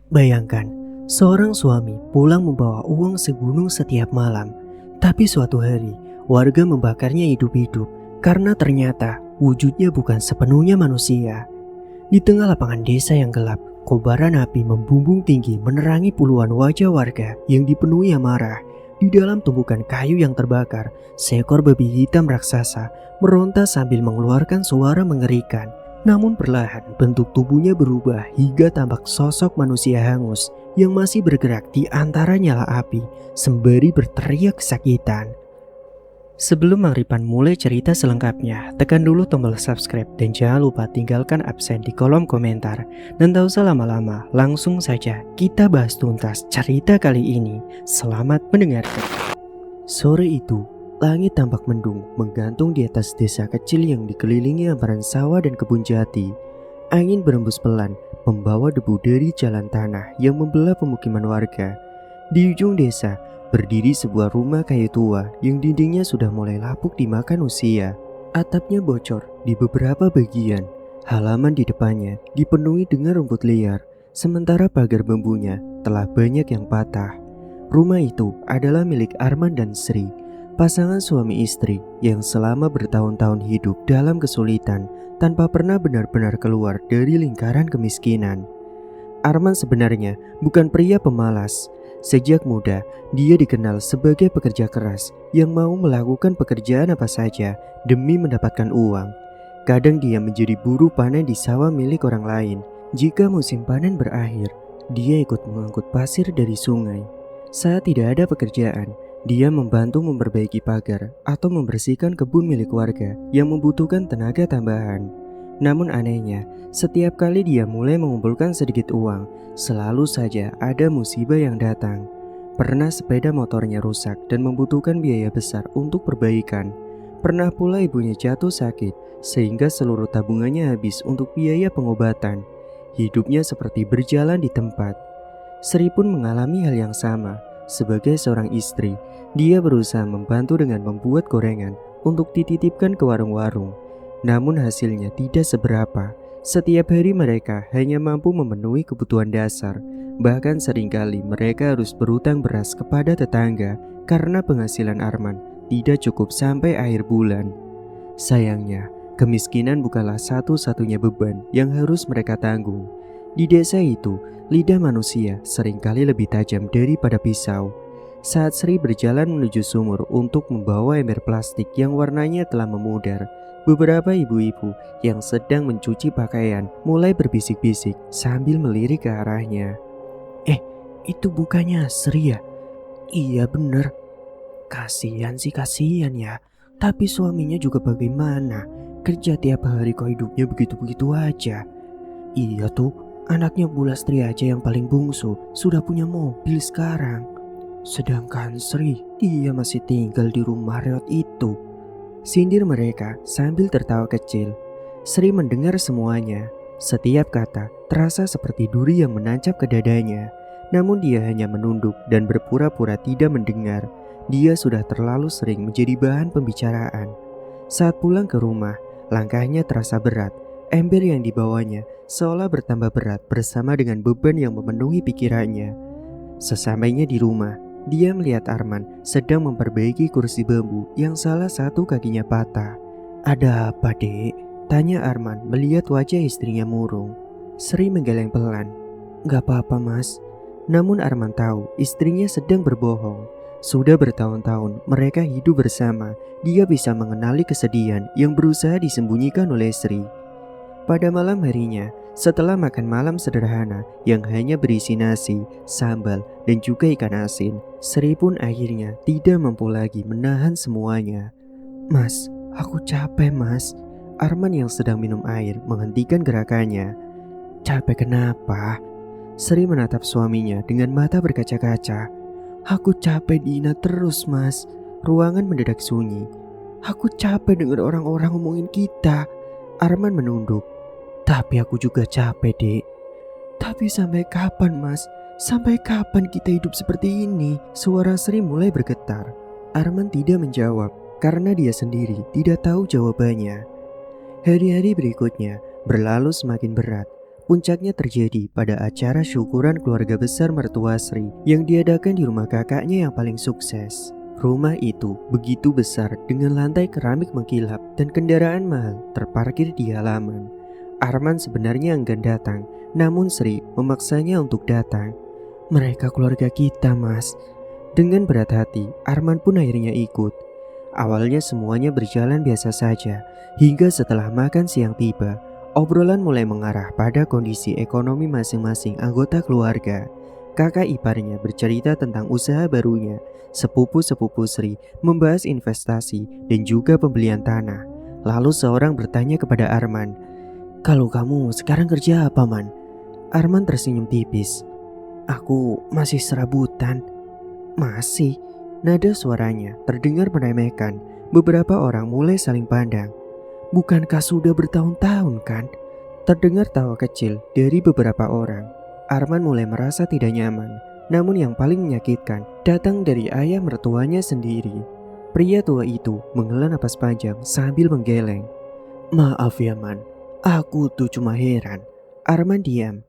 Bayangkan, seorang suami pulang membawa uang segunung setiap malam, tapi suatu hari warga membakarnya hidup-hidup karena ternyata wujudnya bukan sepenuhnya manusia. Di tengah lapangan desa yang gelap, kobaran api membumbung tinggi menerangi puluhan wajah warga yang dipenuhi amarah. Di dalam tumpukan kayu yang terbakar, seekor babi hitam raksasa meronta sambil mengeluarkan suara mengerikan. Namun perlahan bentuk tubuhnya berubah hingga tampak sosok manusia hangus yang masih bergerak di antara nyala api sembari berteriak kesakitan. Sebelum Mang Ripan mulai cerita selengkapnya, tekan dulu tombol subscribe dan jangan lupa tinggalkan absen di kolom komentar. Dan tak usah lama-lama, langsung saja kita bahas tuntas cerita kali ini. Selamat mendengarkan. Sore itu, langit tampak mendung menggantung di atas desa kecil yang dikelilingi hamparan sawah dan kebun jati. Angin berembus pelan, membawa debu dari jalan tanah yang membelah pemukiman warga. Di ujung desa, berdiri sebuah rumah kayu tua yang dindingnya sudah mulai lapuk dimakan usia. Atapnya bocor di beberapa bagian. Halaman di depannya dipenuhi dengan rumput liar, sementara pagar bambunya telah banyak yang patah. Rumah itu adalah milik Arman dan Sri, pasangan suami istri yang selama bertahun-tahun hidup dalam kesulitan tanpa pernah benar-benar keluar dari lingkaran kemiskinan. Arman sebenarnya bukan pria pemalas. Sejak muda, dia dikenal sebagai pekerja keras yang mau melakukan pekerjaan apa saja demi mendapatkan uang. Kadang dia menjadi buruh panen di sawah milik orang lain. Jika musim panen berakhir, dia ikut mengangkut pasir dari sungai. Saat tidak ada pekerjaan, dia membantu memperbaiki pagar atau membersihkan kebun milik warga yang membutuhkan tenaga tambahan. Namun anehnya, setiap kali dia mulai mengumpulkan sedikit uang, selalu saja ada musibah yang datang. Pernah sepeda motornya rusak dan membutuhkan biaya besar untuk perbaikan. Pernah pula ibunya jatuh sakit, sehingga seluruh tabungannya habis untuk biaya pengobatan. Hidupnya seperti berjalan di tempat. Sri pun mengalami hal yang sama. Sebagai seorang istri, dia berusaha membantu dengan membuat gorengan untuk dititipkan ke warung-warung. Namun hasilnya tidak seberapa. Setiap hari mereka hanya mampu memenuhi kebutuhan dasar. Bahkan seringkali mereka harus berutang beras kepada tetangga karena penghasilan Arman tidak cukup sampai akhir bulan. Sayangnya, kemiskinan bukanlah satu-satunya beban yang harus mereka tanggung. Di desa itu, lidah manusia seringkali lebih tajam daripada pisau. Saat Sri berjalan menuju sumur untuk membawa ember plastik yang warnanya telah memudar, beberapa ibu-ibu yang sedang mencuci pakaian mulai berbisik-bisik sambil melirik ke arahnya. Itu bukannya Sri ya? Iya bener. Kasihan sih, kasihan ya. Tapi suaminya juga bagaimana? Kerja tiap hari kok hidupnya begitu-begitu aja. Iya tuh, anaknya Bu Lastri aja yang paling bungsu sudah punya mobil sekarang. Sedangkan Sri, dia masih tinggal di rumah reot itu. Sindir mereka sambil tertawa kecil. Sri mendengar semuanya. Setiap kata terasa seperti duri yang menancap ke dadanya. Namun dia hanya menunduk dan berpura-pura tidak mendengar. Dia sudah terlalu sering menjadi bahan pembicaraan. Saat pulang ke rumah, langkahnya terasa berat. Ember yang dibawanya seolah bertambah berat bersama dengan beban yang memenuhi pikirannya. Sesampainya di rumah, dia melihat Arman sedang memperbaiki kursi bambu yang salah satu kakinya patah. "Ada apa, Dek?" tanya Arman melihat wajah istrinya murung. Sri menggeleng pelan. "Gak apa-apa, Mas." Namun Arman tahu istrinya sedang berbohong. Sudah bertahun-tahun mereka hidup bersama. Dia bisa mengenali kesedihan yang berusaha disembunyikan oleh Sri. Pada malam harinya, setelah makan malam sederhana yang hanya berisi nasi, sambal, dan juga ikan asin, Sri pun akhirnya tidak mampu lagi menahan semuanya. "Mas, aku capek, Mas." Arman yang sedang minum air menghentikan gerakannya. "Capek kenapa?" Sri menatap suaminya dengan mata berkaca-kaca. "Aku capek dihina terus, Mas." Ruangan mendadak sunyi. "Aku capek dengar orang-orang ngomongin kita." Arman menunduk. "Tapi aku juga capek, Dek." "Tapi sampai kapan, Mas? Sampai kapan kita hidup seperti ini?" Suara Sri mulai bergetar. Arman tidak menjawab karena dia sendiri tidak tahu jawabannya. Hari-hari berikutnya berlalu semakin berat. Puncaknya terjadi pada acara syukuran keluarga besar mertua Sri yang diadakan di rumah kakaknya yang paling sukses. Rumah itu begitu besar dengan lantai keramik mengkilap dan kendaraan mahal terparkir di halaman. Arman sebenarnya enggan datang, namun Sri memaksanya untuk datang. "Mereka keluarga kita, Mas." Dengan berat hati, Arman pun akhirnya ikut. Awalnya semuanya berjalan biasa saja, hingga setelah makan siang tiba, obrolan mulai mengarah pada kondisi ekonomi masing-masing anggota keluarga. Kakak iparnya bercerita tentang usaha barunya, sepupu-sepupu Sri membahas investasi dan juga pembelian tanah. Lalu seorang bertanya kepada Arman, "Kalau kamu sekarang kerja apa, Man?" Arman tersenyum tipis. "Aku masih serabutan." "Masih?" Nada suaranya terdengar meremehkan. Beberapa orang mulai saling pandang. "Bukankah sudah bertahun-tahun kan?" Terdengar tawa kecil dari beberapa orang. Arman mulai merasa tidak nyaman. Namun yang paling menyakitkan datang dari ayah mertuanya sendiri. Pria tua itu menghela napas panjang sambil menggeleng. "Maaf ya, Man, aku tuh cuma heran." Arman diam.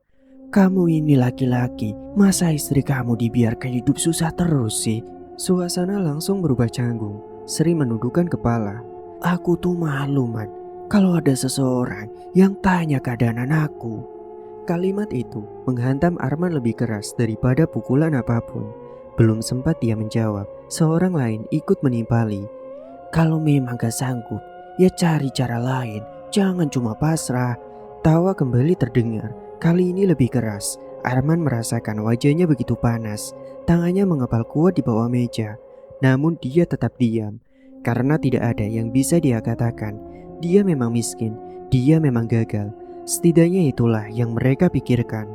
"Kamu ini laki-laki, masa istri kamu dibiarkan hidup susah terus sih?" Suasana langsung berubah canggung. Sri menundukkan kepala. "Aku tuh malu, Man, kalau ada seseorang yang tanya keadaan anakku." Kalimat itu menghantam Arman lebih keras daripada pukulan apapun. Belum sempat dia menjawab, seorang lain ikut menimpali. "Kalau memang gak sanggup, ya cari cara lain, jangan cuma pasrah." Tawa kembali terdengar, kali ini lebih keras. Arman merasakan wajahnya begitu panas, tangannya mengepal kuat di bawah meja. Namun dia tetap diam, karena tidak ada yang bisa dia katakan. Dia memang miskin, dia memang gagal. Setidaknya itulah yang mereka pikirkan.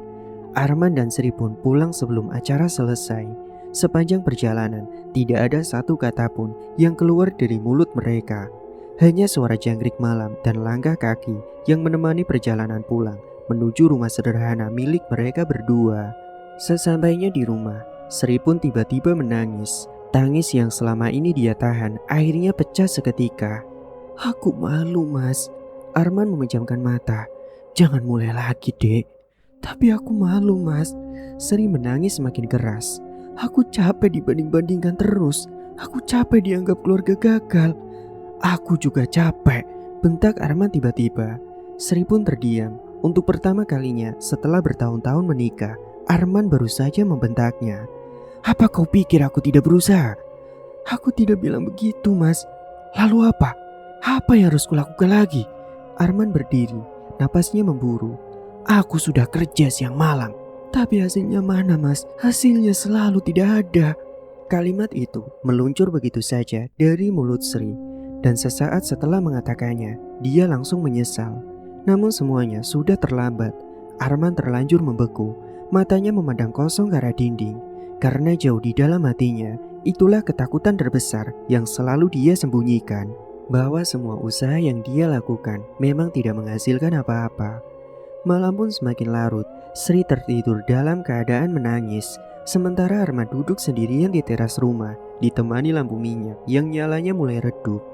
Arman dan Sri pun pulang sebelum acara selesai. Sepanjang perjalanan, tidak ada satu kata pun yang keluar dari mulut mereka. Hanya suara jangkrik malam dan langkah kaki yang menemani perjalanan pulang menuju rumah sederhana milik mereka berdua. Sesampainya di rumah, Sri pun tiba-tiba menangis. Tangis yang selama ini dia tahan akhirnya pecah seketika. "Aku malu, Mas." Arman memejamkan mata. "Jangan mulai lagi, Dek." "Tapi aku malu, Mas." Sri menangis semakin keras. "Aku capek dibanding-bandingkan terus. Aku capek dianggap keluarga gagal." "Aku juga capek," bentak Arman tiba-tiba. Sri pun terdiam. Untuk pertama kalinya setelah bertahun-tahun menikah, Arman baru saja membentaknya. "Apa kau pikir aku tidak berusaha?" "Aku tidak bilang begitu, Mas." "Lalu apa? Apa yang harus kulakukan lagi?" Arman berdiri, napasnya memburu. "Aku sudah kerja siang malam, tapi hasilnya mana, Mas? Hasilnya selalu tidak ada." Kalimat itu meluncur begitu saja dari mulut Sri, dan sesaat setelah mengatakannya, dia langsung menyesal. Namun semuanya sudah terlambat. Arman terlanjur membeku, matanya memandang kosong ke arah dinding. Karena jauh di dalam hatinya, itulah ketakutan terbesar yang selalu dia sembunyikan, bahwa semua usaha yang dia lakukan memang tidak menghasilkan apa-apa. Malam pun semakin larut. Sri tertidur dalam keadaan menangis, sementara Arman duduk sendirian di teras rumah, ditemani lampu minyak yang nyalanya mulai redup.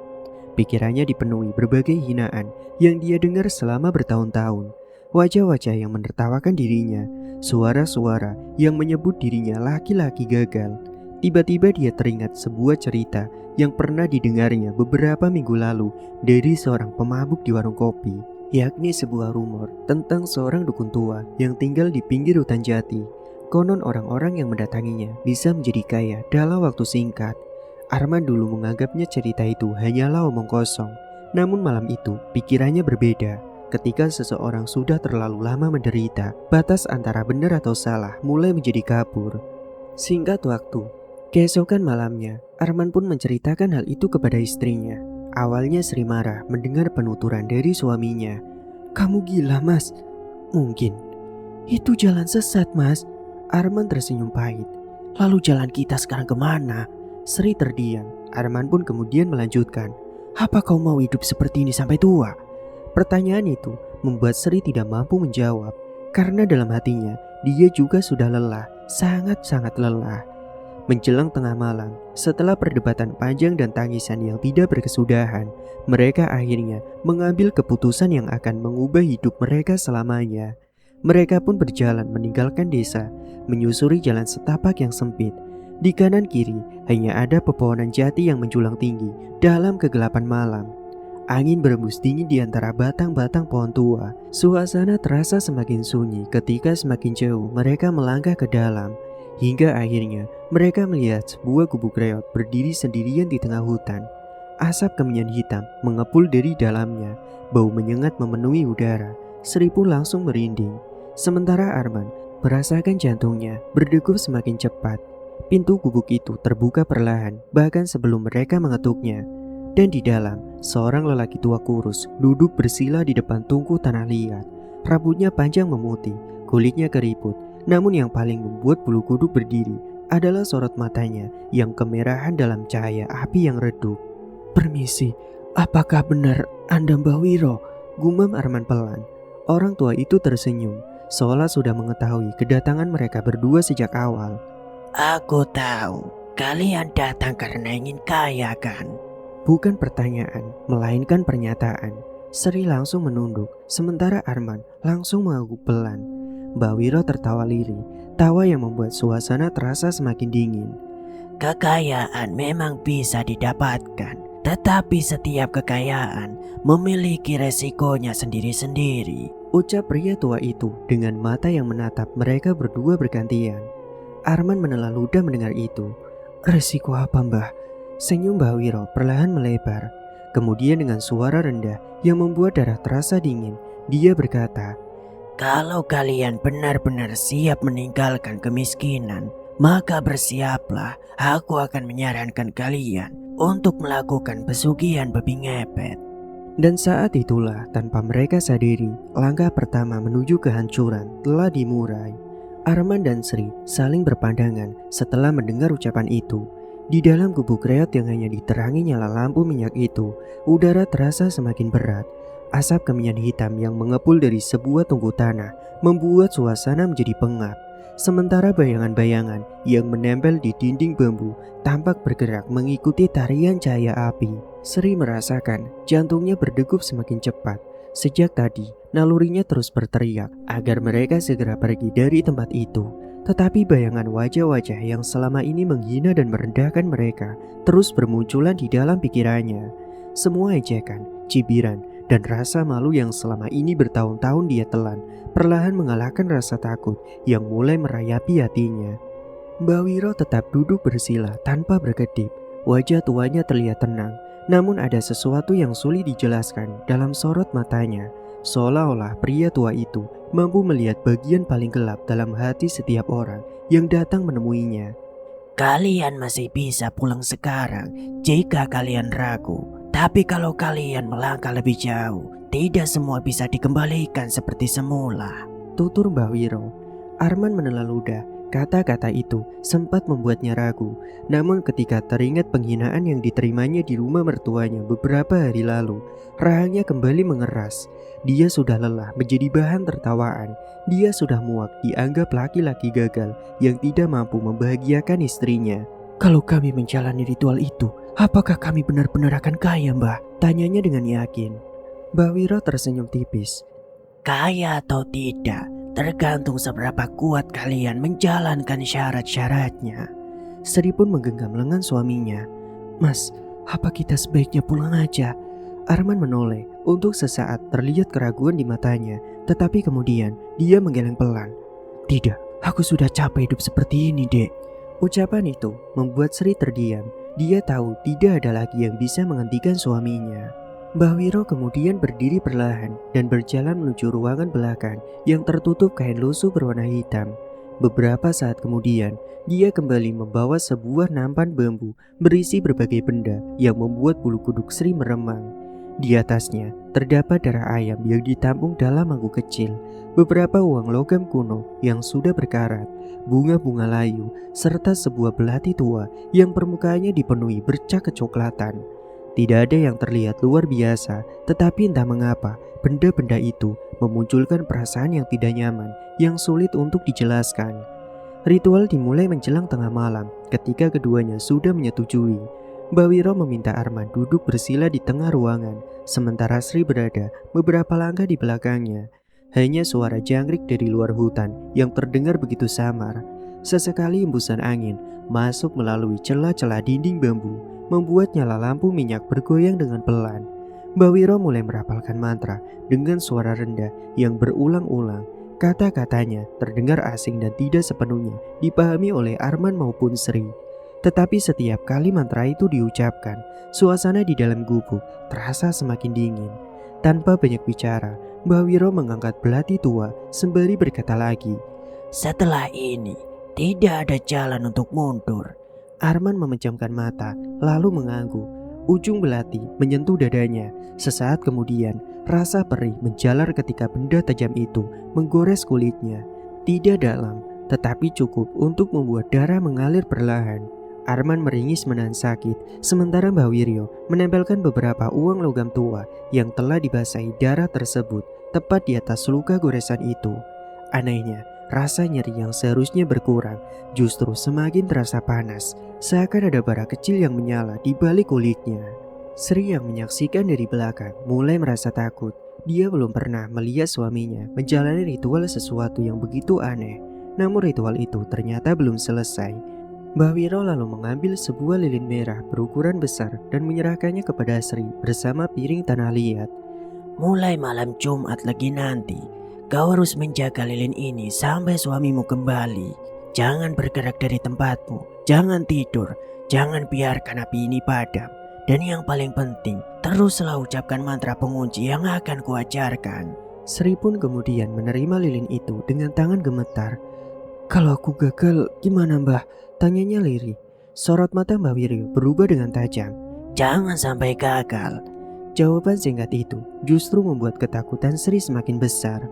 Pikirannya dipenuhi berbagai hinaan yang dia dengar selama bertahun-tahun. Wajah-wajah yang menertawakan dirinya, suara-suara yang menyebut dirinya laki-laki gagal. Tiba-tiba dia teringat sebuah cerita yang pernah didengarnya beberapa minggu lalu dari seorang pemabuk di warung kopi, yakni sebuah rumor tentang seorang dukun tua yang tinggal di pinggir hutan jati. Konon orang-orang yang mendatanginya bisa menjadi kaya dalam waktu singkat. Arman dulu menganggapnya cerita itu hanyalah omong kosong. Namun malam itu pikirannya berbeda. Ketika seseorang sudah terlalu lama menderita, batas antara benar atau salah mulai menjadi kabur. Singkat waktu, keesokan malamnya, Arman pun menceritakan hal itu kepada istrinya. Awalnya Sri marah mendengar penuturan dari suaminya. "Kamu gila, Mas." "Mungkin. Itu jalan sesat, Mas." Arman tersenyum pahit. "Lalu jalan kita sekarang kemana?" Sri terdiam. Arman pun kemudian melanjutkan. "Apa kau mau hidup seperti ini sampai tua?" Pertanyaan itu membuat Sri tidak mampu menjawab, karena dalam hatinya dia juga sudah lelah, sangat-sangat lelah. Menjelang tengah malam, setelah perdebatan panjang dan tangisan yang tidak berkesudahan, mereka akhirnya mengambil keputusan yang akan mengubah hidup mereka selamanya. Mereka pun berjalan meninggalkan desa, menyusuri jalan setapak yang sempit. Di kanan kiri hanya ada pepohonan jati yang menjulang tinggi dalam kegelapan malam. Angin berembus dingin di antara batang-batang pohon tua. Suasana terasa semakin sunyi ketika semakin jauh mereka melangkah ke dalam. Hingga akhirnya mereka melihat sebuah gubuk reot berdiri sendirian di tengah hutan. Asap kemenyan hitam mengepul dari dalamnya. Bau menyengat memenuhi udara. Sri pun langsung merinding. Sementara Arman merasakan jantungnya berdegup semakin cepat. Pintu gubuk itu terbuka perlahan bahkan sebelum mereka mengetuknya. Dan di dalam, seorang lelaki tua kurus duduk bersila di depan tungku tanah liat. Rambutnya panjang memutih, kulitnya keriput. Namun yang paling membuat bulu kuduk berdiri adalah sorot matanya yang kemerahan dalam cahaya api yang redup. "Permisi, apakah benar Anda Mbak Wiro?" gumam Arman pelan. Orang tua itu tersenyum, seolah sudah mengetahui kedatangan mereka berdua sejak awal. "Aku tahu, kalian datang karena ingin kaya kan?" Bukan pertanyaan, melainkan pernyataan. Sri langsung menunduk, sementara Arman langsung mengangguk pelan. Mbak Wiro tertawa lirih, tawa yang membuat suasana terasa semakin dingin. "Kekayaan memang bisa didapatkan, tetapi setiap kekayaan memiliki resikonya sendiri-sendiri," ucap pria tua itu dengan mata yang menatap mereka berdua bergantian. Arman menelan ludah mendengar itu. "Resiko apa, Mbah?" Senyum Mbak Wiro perlahan melebar. Kemudian dengan suara rendah yang membuat darah terasa dingin, dia berkata, "Kalau kalian benar-benar siap meninggalkan kemiskinan, maka bersiaplah. Aku akan menyarankan kalian untuk melakukan pesugihan babi ngepet." Dan saat itulah tanpa mereka sadari, langkah pertama menuju kehancuran telah dimulai. Arman dan Sri saling berpandangan setelah mendengar ucapan itu. Di dalam gubuk reot yang hanya diterangi nyala lampu minyak itu, udara terasa semakin berat. Asap kemenyan hitam yang mengepul dari sebuah tungku tanah membuat suasana menjadi pengap. Sementara bayangan-bayangan yang menempel di dinding bambu tampak bergerak mengikuti tarian cahaya api. Sri merasakan jantungnya berdegup semakin cepat. Sejak tadi, nalurinya terus berteriak agar mereka segera pergi dari tempat itu. Tetapi bayangan wajah-wajah yang selama ini menghina dan merendahkan mereka terus bermunculan di dalam pikirannya. Semua ejekan, cibiran, dan rasa malu yang selama ini bertahun-tahun dia telan perlahan mengalahkan rasa takut yang mulai merayapi hatinya. Mbak Wiro tetap duduk bersila tanpa berkedip. Wajah tuanya terlihat tenang, namun ada sesuatu yang sulit dijelaskan dalam sorot matanya. Seolah-olah pria tua itu mampu melihat bagian paling gelap dalam hati setiap orang yang datang menemuinya. "Kalian masih bisa pulang sekarang jika kalian ragu. Tapi kalau kalian melangkah lebih jauh, tidak semua bisa dikembalikan seperti semula," tutur Mbak Wiro. Arman menelan ludah. Kata-kata itu sempat membuatnya ragu. Namun ketika teringat penghinaan yang diterimanya di rumah mertuanya beberapa hari lalu, rahangnya kembali mengeras. Dia sudah lelah menjadi bahan tertawaan. Dia sudah muak dianggap laki-laki gagal yang tidak mampu membahagiakan istrinya. "Kalau kami menjalani ritual itu, apakah kami benar-benar akan kaya, Mbah?" tanyanya dengan yakin. Mbak Wiro tersenyum tipis. "Kaya atau tidak, tergantung seberapa kuat kalian menjalankan syarat-syaratnya." Sri pun menggenggam lengan suaminya. "Mas, apa kita sebaiknya pulang aja?" Arman menoleh. Untuk sesaat terlihat keraguan di matanya, tetapi kemudian dia menggeleng pelan. "Tidak, aku sudah capek hidup seperti ini, Dek." Ucapan itu membuat Sri terdiam. Dia tahu tidak ada lagi yang bisa menghentikan suaminya. Mbah Wiro kemudian berdiri perlahan dan berjalan menuju ruangan belakang yang tertutup kain lusuh berwarna hitam. Beberapa saat kemudian, dia kembali membawa sebuah nampan bambu berisi berbagai benda yang membuat bulu kuduk Sri meremang. Di atasnya terdapat darah ayam yang ditampung dalam mangkuk kecil, beberapa uang logam kuno yang sudah berkarat, bunga-bunga layu, serta sebuah belati tua yang permukaannya dipenuhi bercak kecoklatan. Tidak ada yang terlihat luar biasa, tetapi entah mengapa benda-benda itu memunculkan perasaan yang tidak nyaman yang sulit untuk dijelaskan. Ritual dimulai menjelang tengah malam ketika keduanya sudah menyetujui. Mbak Wiro meminta Arman duduk bersila di tengah ruangan, sementara Sri berada beberapa langkah di belakangnya. hanya suara jangkrik dari luar hutan yang terdengar begitu samar. Sesekali hembusan angin masuk melalui celah-celah dinding bambu, membuat nyala lampu minyak bergoyang dengan pelan. Mbak Wiro mulai merapalkan mantra dengan suara rendah yang berulang-ulang. Kata-katanya terdengar asing dan tidak sepenuhnya dipahami oleh Arman maupun Sri. Tetapi setiap kali mantra itu diucapkan, suasana di dalam gubuk terasa semakin dingin. Tanpa banyak bicara, Mbak Wiro mengangkat belati tua sembari berkata lagi, Setelah ini, tidak ada jalan untuk mundur. Arman memejamkan mata, lalu mengangguk. Ujung belati menyentuh dadanya. Sesaat kemudian, rasa perih menjalar ketika benda tajam itu menggores kulitnya. Tidak dalam, tetapi cukup untuk membuat darah mengalir perlahan. Arman meringis menahan sakit, sementara Mbak Wiryo menempelkan beberapa uang logam tua yang telah dibasahi darah tersebut tepat di atas luka goresan itu. Anehnya, rasa nyeri yang seharusnya berkurang justru semakin terasa panas, seakan ada bara kecil yang menyala di balik kulitnya. Sri yang menyaksikan dari belakang mulai merasa takut. Dia belum pernah melihat suaminya menjalani ritual sesuatu yang begitu aneh. Namun ritual itu ternyata belum selesai. Mbak Wiro lalu mengambil sebuah lilin merah berukuran besar dan menyerahkannya kepada Sri bersama piring tanah liat. Mulai malam Jumat lagi nanti, kau harus menjaga lilin ini sampai suamimu kembali. Jangan bergerak dari tempatmu, jangan tidur, jangan biarkan api ini padam. Dan yang paling penting, teruslah ucapkan mantra pengunci yang akan kuajarkan. Sri pun kemudian menerima lilin itu dengan tangan gemetar. Kalau aku gagal, gimana mbah? Tanyanya lirih. Sorot mata Mbak Wiryo berubah dengan tajam. Jangan sampai gagal. Jawaban singkat itu justru membuat ketakutan Sri semakin besar.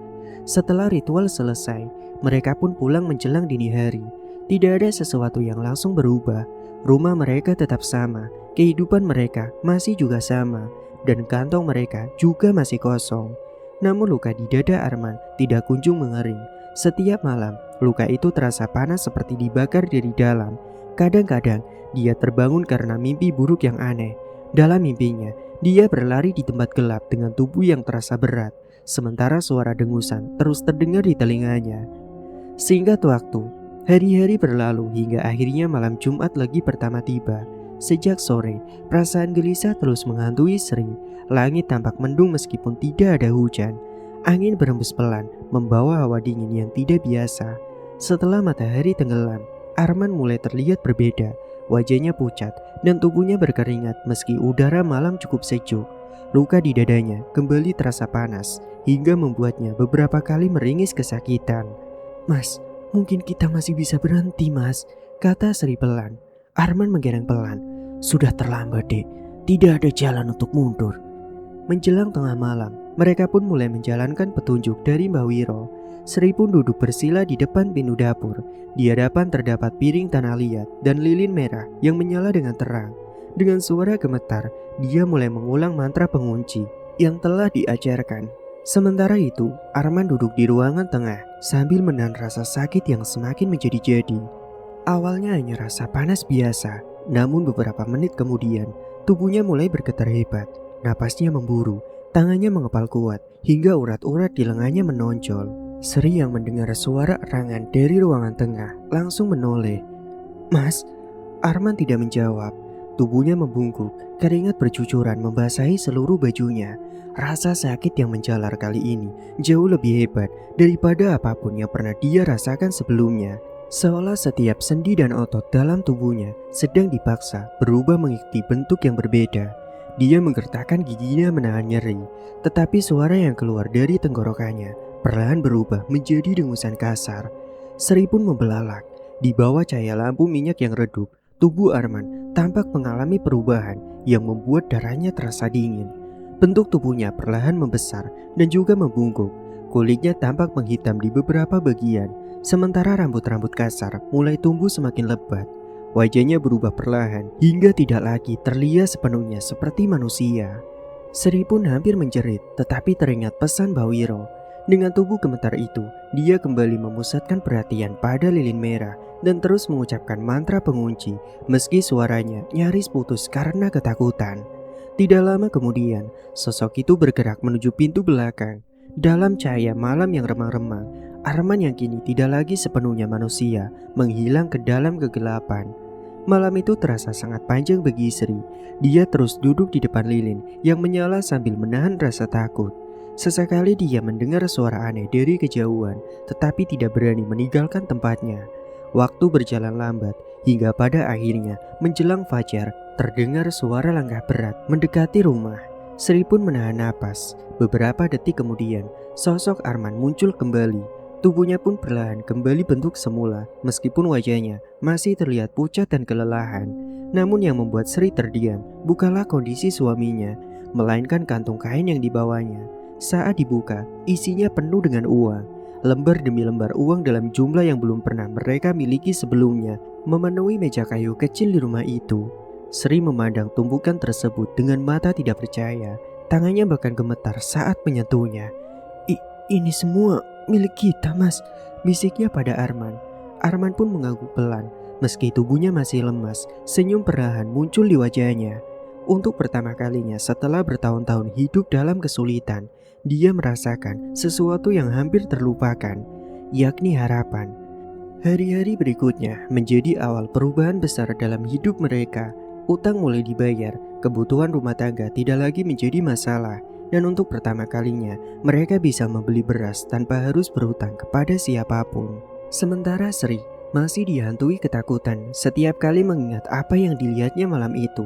Setelah ritual selesai, mereka pun pulang menjelang dini hari. Tidak ada sesuatu yang langsung berubah. Rumah mereka tetap sama, kehidupan mereka masih juga sama, dan kantong mereka juga masih kosong. Namun luka di dada Arman tidak kunjung mengering. Setiap malam, luka itu terasa panas seperti dibakar dari dalam. Kadang-kadang, dia terbangun karena mimpi buruk yang aneh. Dalam mimpinya, dia berlari di tempat gelap dengan tubuh yang terasa berat, sementara suara dengusan terus terdengar di telinganya. Singkat waktu, hari-hari berlalu hingga akhirnya malam Jumat lagi pertama tiba. Sejak sore, perasaan gelisah terus menghantui Sri. Langit tampak mendung meskipun tidak ada hujan. Angin berembus pelan, membawa hawa dingin yang tidak biasa. Setelah matahari tenggelam, Arman mulai terlihat berbeda. Wajahnya pucat dan tubuhnya berkeringat meski udara malam cukup sejuk. Luka di dadanya kembali terasa panas hingga membuatnya beberapa kali meringis kesakitan. Mas, mungkin kita masih bisa berhenti mas, kata Sri pelan. Arman menggeleng pelan. Sudah terlambat dek, tidak ada jalan untuk mundur. Menjelang tengah malam, mereka pun mulai menjalankan petunjuk dari Mbak Wiro. Sri pun duduk bersila di depan pintu dapur. Di hadapan terdapat piring tanah liat dan lilin merah yang menyala dengan terang. Dengan suara gemetar, dia mulai mengulang mantra pengunci yang telah diajarkan. Sementara itu, Arman duduk di ruangan tengah sambil menahan rasa sakit yang semakin menjadi-jadi. Awalnya hanya rasa panas biasa, namun beberapa menit kemudian, tubuhnya mulai bergetar hebat. Napasnya memburu, tangannya mengepal kuat, hingga urat-urat di lengannya menonjol. Sri yang mendengar suara erangan dari ruangan tengah langsung menoleh. Mas, Arman tidak menjawab. Tubuhnya membungkuk, keringat bercucuran membasahi seluruh bajunya. Rasa sakit yang menjalar kali ini jauh lebih hebat daripada apapun yang pernah dia rasakan sebelumnya. Seolah setiap sendi dan otot dalam tubuhnya sedang dipaksa berubah mengikuti bentuk yang berbeda. Dia menggertakkan giginya menahan nyeri, tetapi suara yang keluar dari tenggorokannya perlahan berubah menjadi dengusan kasar. Sri pun membelalak. Di bawah cahaya lampu minyak yang redup, tubuh Arman tampak mengalami perubahan yang membuat darahnya terasa dingin. Bentuk tubuhnya perlahan membesar dan juga membungkuk. Kulitnya tampak menghitam di beberapa bagian, sementara rambut-rambut kasar mulai tumbuh semakin lebat. Wajahnya berubah perlahan hingga tidak lagi terlihat sepenuhnya seperti manusia. Sri pun hampir menjerit, tetapi teringat pesan Mbak Wiro. Dengan tubuh gemetar itu, dia kembali memusatkan perhatian pada lilin merah dan terus mengucapkan mantra pengunci meski suaranya nyaris putus karena ketakutan. Tidak lama kemudian, sosok itu bergerak menuju pintu belakang. Dalam cahaya malam yang remang-remang, Arman yang kini tidak lagi sepenuhnya manusia menghilang ke dalam kegelapan. Malam itu terasa sangat panjang bagi Sri. Dia terus duduk di depan lilin yang menyala sambil menahan rasa takut. Sesekali dia mendengar suara aneh dari kejauhan, tetapi tidak berani meninggalkan tempatnya. Waktu berjalan lambat, hingga pada akhirnya menjelang fajar, terdengar suara langkah berat mendekati rumah. Sri pun menahan napas. Beberapa detik kemudian, sosok Arman muncul kembali. Tubuhnya pun perlahan kembali bentuk semula, meskipun wajahnya masih terlihat pucat dan kelelahan. Namun yang membuat Sri terdiam bukanlah kondisi suaminya, melainkan kantung kain yang dibawanya. Saat dibuka, isinya penuh dengan uang. Lembar demi lembar uang dalam jumlah yang belum pernah mereka miliki sebelumnya memenuhi meja kayu kecil di rumah itu. Sri memandang tumpukan tersebut dengan mata tidak percaya. Tangannya bahkan gemetar saat menyentuhnya. Ini semua milik kita, Mas," bisiknya pada Arman. Arman pun mengangguk pelan. Meski tubuhnya masih lemas, senyum perlahan muncul di wajahnya. Untuk pertama kalinya setelah bertahun-tahun hidup dalam kesulitan, dia merasakan sesuatu yang hampir terlupakan, yakni harapan. Hari-hari berikutnya menjadi awal perubahan besar dalam hidup mereka. Utang mulai dibayar, kebutuhan rumah tangga tidak lagi menjadi masalah, dan untuk pertama kalinya mereka bisa membeli beras tanpa harus berhutang kepada siapapun. Sementara Sri masih dihantui ketakutan setiap kali mengingat apa yang dilihatnya malam itu.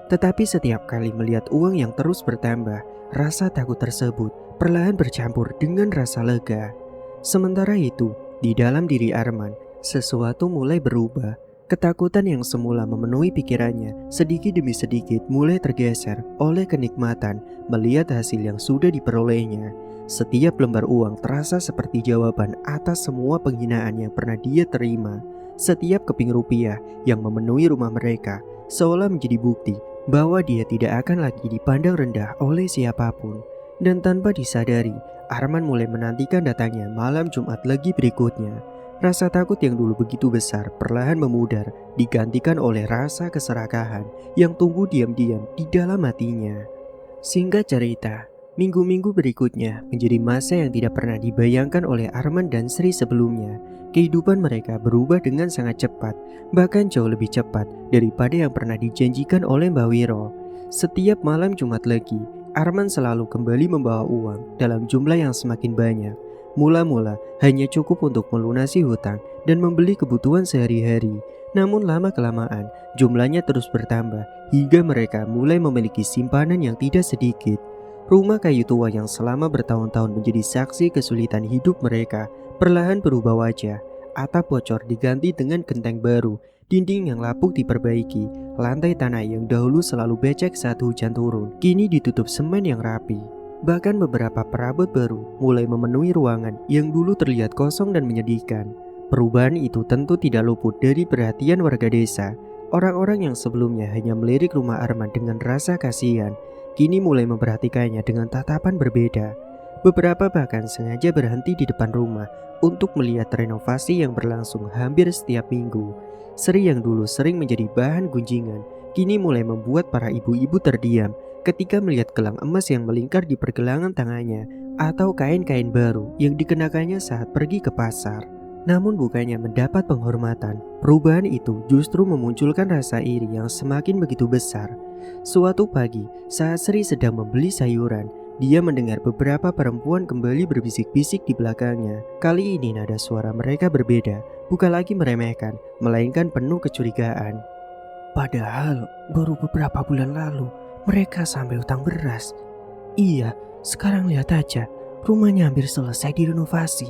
Tetapi setiap kali melihat uang yang terus bertambah, rasa takut tersebut perlahan bercampur dengan rasa lega. Sementara itu, di dalam diri Arman, sesuatu mulai berubah. Ketakutan yang semula memenuhi pikirannya sedikit demi sedikit mulai tergeser oleh kenikmatan melihat hasil yang sudah diperolehnya. Setiap lembar uang terasa seperti jawaban atas semua penghinaan yang pernah dia terima. Setiap keping rupiah yang memenuhi rumah mereka seolah menjadi bukti bahwa dia tidak akan lagi dipandang rendah oleh siapapun. Dan tanpa disadari, Arman mulai menantikan datangnya malam Jumat lagi berikutnya. Rasa takut yang dulu begitu besar perlahan memudar, digantikan oleh rasa keserakahan yang tumbuh diam-diam di dalam hatinya. Singkat cerita, minggu-minggu berikutnya menjadi masa yang tidak pernah dibayangkan oleh Arman dan Sri sebelumnya. Kehidupan mereka berubah dengan sangat cepat, bahkan jauh lebih cepat daripada yang pernah dijanjikan oleh Mbak Wiro. Setiap malam Jumat Legi, Arman selalu kembali membawa uang dalam jumlah yang semakin banyak. Mula-mula hanya cukup untuk melunasi hutang dan membeli kebutuhan sehari-hari. Namun lama-kelamaan jumlahnya terus bertambah hingga mereka mulai memiliki simpanan yang tidak sedikit. Rumah kayu tua yang selama bertahun-tahun menjadi saksi kesulitan hidup mereka perlahan berubah wajah. Atap bocor diganti dengan genteng baru, dinding yang lapuk diperbaiki, lantai tanah yang dahulu selalu becek saat hujan turun kini ditutup semen yang rapi. Bahkan beberapa perabot baru mulai memenuhi ruangan yang dulu terlihat kosong dan menyedihkan. Perubahan itu tentu tidak luput dari perhatian warga desa. Orang-orang yang sebelumnya hanya melirik rumah Arman dengan rasa kasihan, kini mulai memperhatikannya dengan tatapan berbeda. Beberapa bahkan sengaja berhenti di depan rumah untuk melihat renovasi yang berlangsung hampir setiap minggu. Sri yang dulu sering menjadi bahan gunjingan, kini mulai membuat para ibu-ibu terdiam ketika melihat gelang emas yang melingkar di pergelangan tangannya atau kain-kain baru yang dikenakannya saat pergi ke pasar. Namun bukannya mendapat penghormatan, perubahan itu justru memunculkan rasa iri yang semakin begitu besar. Suatu pagi, saat Sri sedang membeli sayuran, dia mendengar beberapa perempuan kembali berbisik-bisik di belakangnya. Kali ini nada suara mereka berbeda, bukan lagi meremehkan, melainkan penuh kecurigaan. "Padahal baru beberapa bulan lalu mereka sampai utang beras. Iya, sekarang lihat aja, rumahnya hampir selesai direnovasi.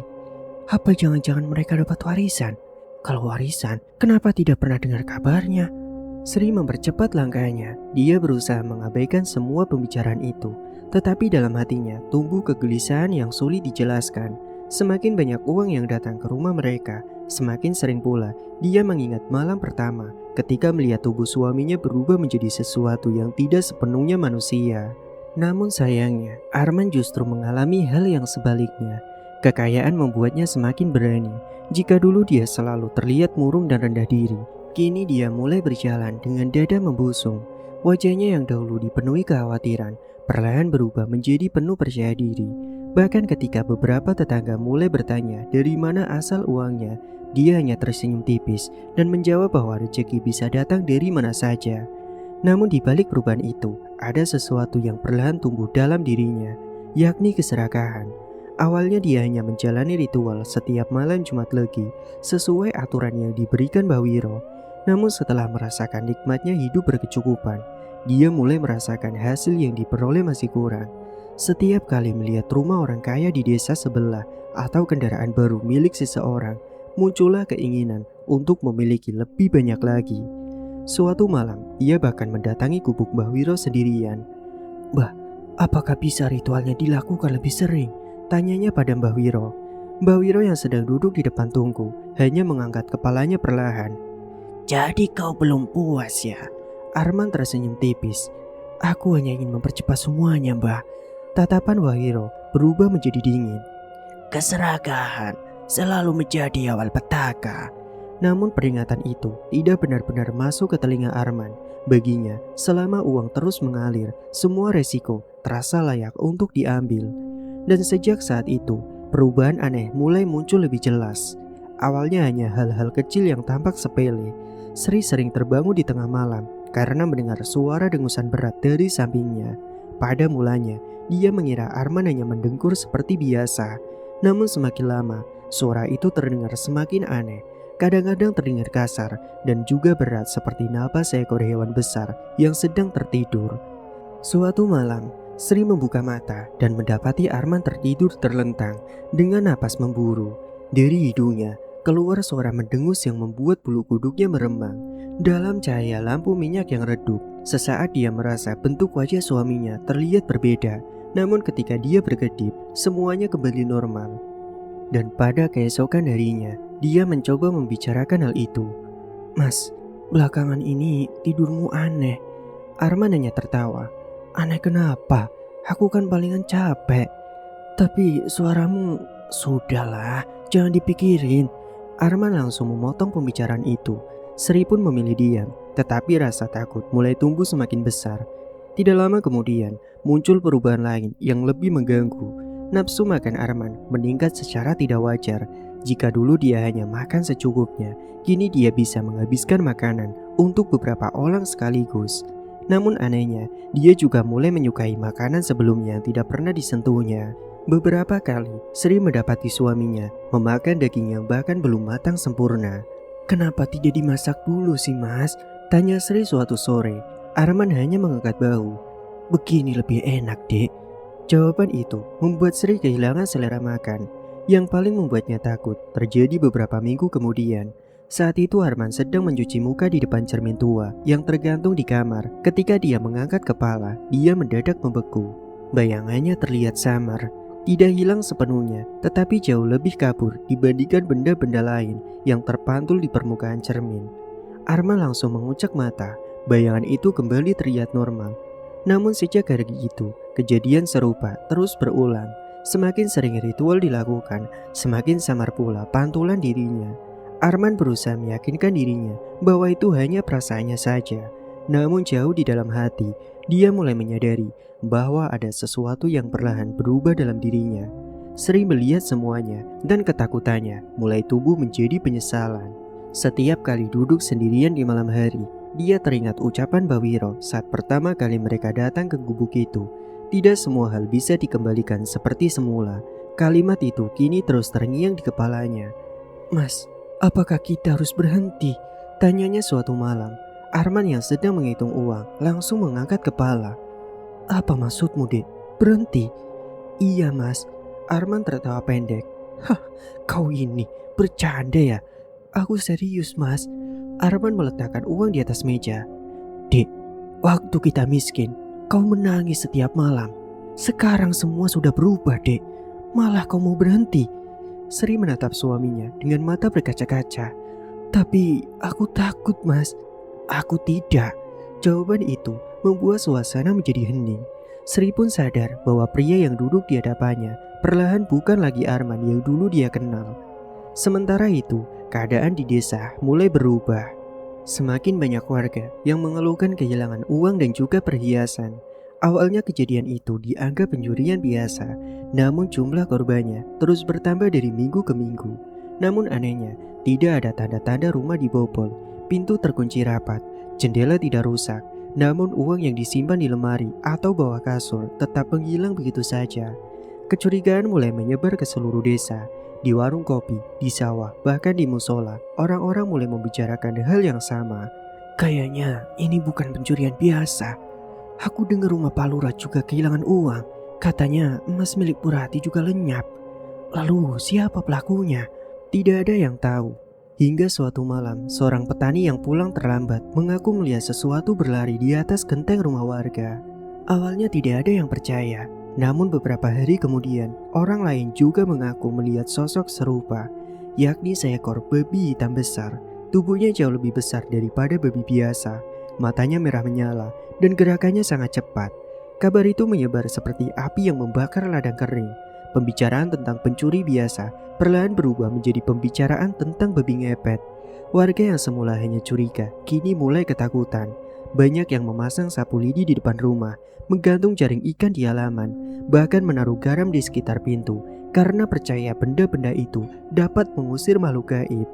Apa jangan-jangan mereka dapat warisan? Kalau warisan, kenapa tidak pernah dengar kabarnya?" Sri mempercepat langkahnya. Dia berusaha mengabaikan semua pembicaraan itu, tetapi dalam hatinya tumbuh kegelisahan yang sulit dijelaskan. Semakin banyak uang yang datang ke rumah mereka, semakin sering pula dia mengingat malam pertama ketika melihat tubuh suaminya berubah menjadi sesuatu yang tidak sepenuhnya manusia. Namun sayangnya, Arman justru mengalami hal yang sebaliknya. Kekayaan membuatnya semakin berani. Jika dulu dia selalu terlihat murung dan rendah diri, kini dia mulai berjalan dengan dada membusung. Wajahnya yang dahulu dipenuhi kekhawatiran perlahan berubah menjadi penuh percaya diri. Bahkan ketika beberapa tetangga mulai bertanya dari mana asal uangnya, dia hanya tersenyum tipis dan menjawab bahwa rezeki bisa datang dari mana saja. Namun di balik perubahan itu, ada sesuatu yang perlahan tumbuh dalam dirinya, yakni keserakahan. Awalnya dia hanya menjalani ritual setiap malam Jumat Legi sesuai aturan yang diberikan Mbah Wiro. Namun setelah merasakan nikmatnya hidup berkecukupan, dia mulai merasakan hasil yang diperoleh masih kurang. Setiap kali melihat rumah orang kaya di desa sebelah atau kendaraan baru milik seseorang, muncullah keinginan untuk memiliki lebih banyak lagi. Suatu malam, ia bahkan mendatangi gubuk Mbah Wiro sendirian. "Mbah, apakah bisa ritualnya dilakukan lebih sering?" tanyanya pada Mbah Wiro. Mbah Wiro yang sedang duduk di depan tungku hanya mengangkat kepalanya perlahan. Jadi kau belum puas ya? Arman tersenyum tipis. "Aku hanya ingin mempercepat semuanya, Mbah." Tatapan Mbah Wiro berubah menjadi dingin. Keserakahan selalu menjadi awal petaka. Namun peringatan itu tidak benar-benar masuk ke telinga Arman. Baginya, selama uang terus mengalir, semua resiko terasa layak untuk diambil. Dan sejak saat itu, perubahan aneh mulai muncul lebih jelas. Awalnya hanya hal-hal kecil yang tampak sepele. Sri sering terbangun di tengah malam karena mendengar suara dengusan berat dari sampingnya. Pada mulanya, dia mengira Arman hanya mendengkur seperti biasa. Namun semakin lama, suara itu terdengar semakin aneh. Kadang-kadang terdengar kasar dan juga berat seperti napas seekor hewan besar yang sedang tertidur. Suatu malam, Sri membuka mata dan mendapati Arman tertidur terlentang dengan napas memburu. Dari hidungnya keluar suara mendengus yang membuat bulu kuduknya meremang. Dalam cahaya lampu minyak yang redup, sesaat dia merasa bentuk wajah suaminya terlihat berbeda. Namun ketika dia berkedip, semuanya kembali normal. Dan pada keesokan harinya, dia mencoba membicarakan hal itu. "Mas, belakangan ini tidurmu aneh." Arman hanya tertawa. "Aneh kenapa? Aku kan palingan capek." "Tapi suaramu..." "Sudahlah, jangan dipikirin." Arman langsung memotong pembicaraan itu. Sri pun memilih diam, tetapi rasa takut mulai tumbuh semakin besar. Tidak lama kemudian, muncul perubahan lain yang lebih mengganggu. Nafsu makan Arman meningkat secara tidak wajar. Jika dulu dia hanya makan secukupnya, kini dia bisa menghabiskan makanan untuk beberapa orang sekaligus. Namun anehnya, dia juga mulai menyukai makanan sebelumnya yang tidak pernah disentuhnya. Beberapa kali, Sri mendapati suaminya memakan daging yang bahkan belum matang sempurna. "Kenapa tidak dimasak dulu sih, Mas?" tanya Sri suatu sore. Arman hanya mengangkat bahu. "Begini lebih enak, Dek." Jawaban itu membuat Sri kehilangan selera makan. Yang paling membuatnya takut terjadi beberapa minggu kemudian. Saat itu Arman sedang mencuci muka di depan cermin tua yang tergantung di kamar. Ketika dia mengangkat kepala, dia mendadak membeku. Bayangannya terlihat samar, tidak hilang sepenuhnya, tetapi jauh lebih kabur dibandingkan benda-benda lain yang terpantul di permukaan cermin. Arman langsung mengucek mata. Bayangan itu kembali terlihat normal. Namun sejak hari itu, kejadian serupa terus berulang. Semakin sering ritual dilakukan, semakin samar pula pantulan dirinya. Arman berusaha meyakinkan dirinya bahwa itu hanya perasaannya saja. Namun jauh di dalam hati, dia mulai menyadari bahwa ada sesuatu yang perlahan berubah dalam dirinya. Sri melihat semuanya dan ketakutannya mulai tumbuh menjadi penyesalan. Setiap kali duduk sendirian di malam hari, dia teringat ucapan Mbah Wiro saat pertama kali mereka datang ke gubuk itu. Tidak semua hal bisa dikembalikan seperti semula. Kalimat itu kini terus terngiang di kepalanya. "Mas, apakah kita harus berhenti?" tanyanya suatu malam. Arman yang sedang menghitung uang langsung mengangkat kepala. "Apa maksudmu, Dek? Berhenti?" "Iya, Mas." Arman tertawa pendek. "Hah, kau ini bercanda ya?" "Aku serius, Mas." Arman meletakkan uang di atas meja. "Dek, waktu kita miskin, kau menangis setiap malam. Sekarang semua sudah berubah, Dek. Malah kau mau berhenti." Sri menatap suaminya dengan mata berkaca-kaca. "Tapi aku takut, Mas." "Aku tidak." Jawaban itu membuat suasana menjadi hening. Sri pun sadar bahwa pria yang duduk di hadapannya perlahan bukan lagi Arman yang dulu dia kenal. Sementara itu, keadaan di desa mulai berubah. Semakin banyak warga yang mengeluhkan kehilangan uang dan juga perhiasan. Awalnya kejadian itu dianggap pencurian biasa, namun jumlah korbannya terus bertambah dari minggu ke minggu. Namun anehnya, tidak ada tanda-tanda rumah dibobol, pintu terkunci rapat, jendela tidak rusak, namun uang yang disimpan di lemari atau bawah kasur tetap menghilang begitu saja. Kecurigaan mulai menyebar ke seluruh desa. Di warung kopi, di sawah, bahkan di musola, orang-orang mulai membicarakan hal yang sama. Kayaknya ini bukan pencurian biasa. Aku dengar rumah Pak Lurah juga kehilangan uang. Katanya emas milik Bu Rati juga lenyap. Lalu siapa pelakunya? Tidak ada yang tahu. Hingga suatu malam, seorang petani yang pulang terlambat mengaku melihat sesuatu berlari di atas genteng rumah warga. Awalnya tidak ada yang percaya. Namun beberapa hari kemudian, orang lain juga mengaku melihat sosok serupa, yakni seekor babi hitam besar. Tubuhnya jauh lebih besar daripada babi biasa. Matanya merah menyala dan gerakannya sangat cepat. Kabar itu menyebar seperti api yang membakar ladang kering. Pembicaraan tentang pencuri biasa perlahan berubah menjadi pembicaraan tentang babi ngepet. Warga yang semula hanya curiga kini mulai ketakutan. Banyak yang memasang sapu lidi di depan rumah, menggantung jaring ikan di halaman, bahkan menaruh garam di sekitar pintu karena percaya benda-benda itu dapat mengusir makhluk gaib.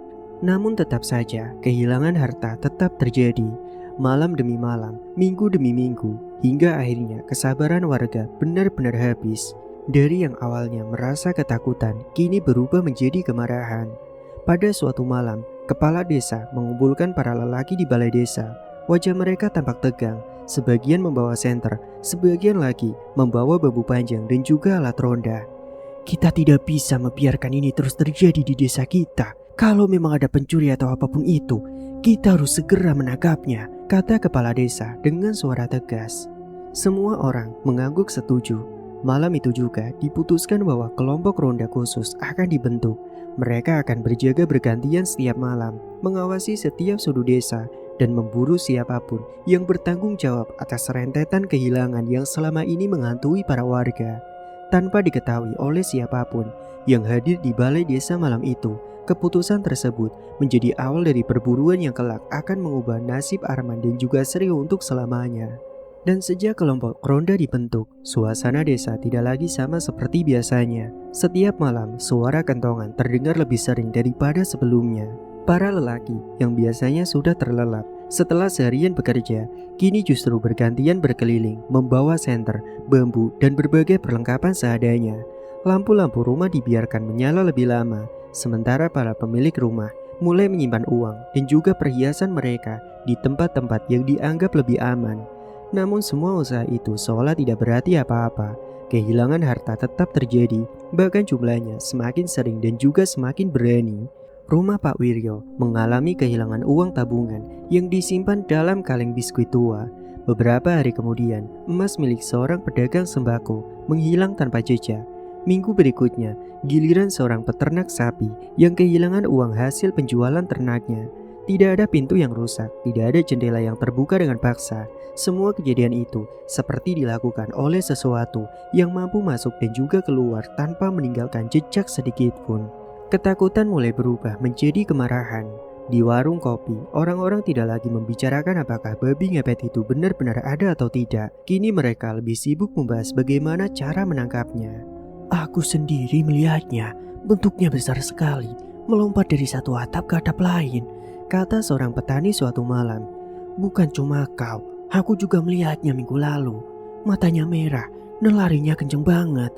Namun tetap saja kehilangan harta tetap terjadi. Malam demi malam, minggu demi minggu, hingga akhirnya kesabaran warga benar-benar habis. Dari yang awalnya merasa ketakutan, kini berubah menjadi kemarahan. Pada suatu malam, kepala desa mengumpulkan para lelaki di balai desa. Wajah mereka tampak tegang, sebagian membawa senter, sebagian lagi membawa bambu panjang dan juga alat ronda. Kita tidak bisa membiarkan ini terus terjadi di desa kita. Kalau memang ada pencuri atau apapun itu, kita harus segera menangkapnya, kata kepala desa dengan suara tegas. Semua orang mengangguk setuju. Malam itu juga diputuskan bahwa kelompok ronda khusus akan dibentuk. Mereka akan berjaga bergantian setiap malam, mengawasi setiap sudut desa, dan memburu siapapun yang bertanggung jawab atas rentetan kehilangan yang selama ini menghantui para warga. Tanpa diketahui oleh siapapun yang hadir di balai desa malam itu, keputusan tersebut menjadi awal dari perburuan yang kelak akan mengubah nasib Arman dan juga Sri untuk selamanya. Dan sejak kelompok ronda dibentuk, suasana desa tidak lagi sama seperti biasanya. Setiap malam, suara kentongan terdengar lebih sering daripada sebelumnya. Para lelaki yang biasanya sudah terlelap setelah seharian bekerja, kini justru bergantian berkeliling, membawa senter, bambu, dan berbagai perlengkapan seadanya. Lampu-lampu rumah dibiarkan menyala lebih lama, sementara para pemilik rumah mulai menyimpan uang dan juga perhiasan mereka di tempat-tempat yang dianggap lebih aman. Namun semua usaha itu seolah tidak berarti apa-apa. Kehilangan harta tetap terjadi, bahkan jumlahnya semakin sering dan juga semakin berani. Rumah Pak Wiryo mengalami kehilangan uang tabungan yang disimpan dalam kaleng biskuit tua. Beberapa hari kemudian, emas milik seorang pedagang sembako menghilang tanpa jejak. Minggu berikutnya, giliran seorang peternak sapi yang kehilangan uang hasil penjualan ternaknya. Tidak ada pintu yang rusak, tidak ada jendela yang terbuka dengan paksa. Semua kejadian itu seperti dilakukan oleh sesuatu yang mampu masuk dan juga keluar tanpa meninggalkan jejak sedikit pun. Ketakutan mulai berubah menjadi kemarahan. Di warung kopi, orang-orang tidak lagi membicarakan apakah babi ngepet itu benar-benar ada atau tidak. Kini mereka lebih sibuk membahas bagaimana cara menangkapnya. Aku sendiri melihatnya, bentuknya besar sekali, melompat dari satu atap ke atap lain, kata seorang petani suatu malam. Bukan cuma kau, aku juga melihatnya minggu lalu. Matanya merah dan larinya kenceng banget.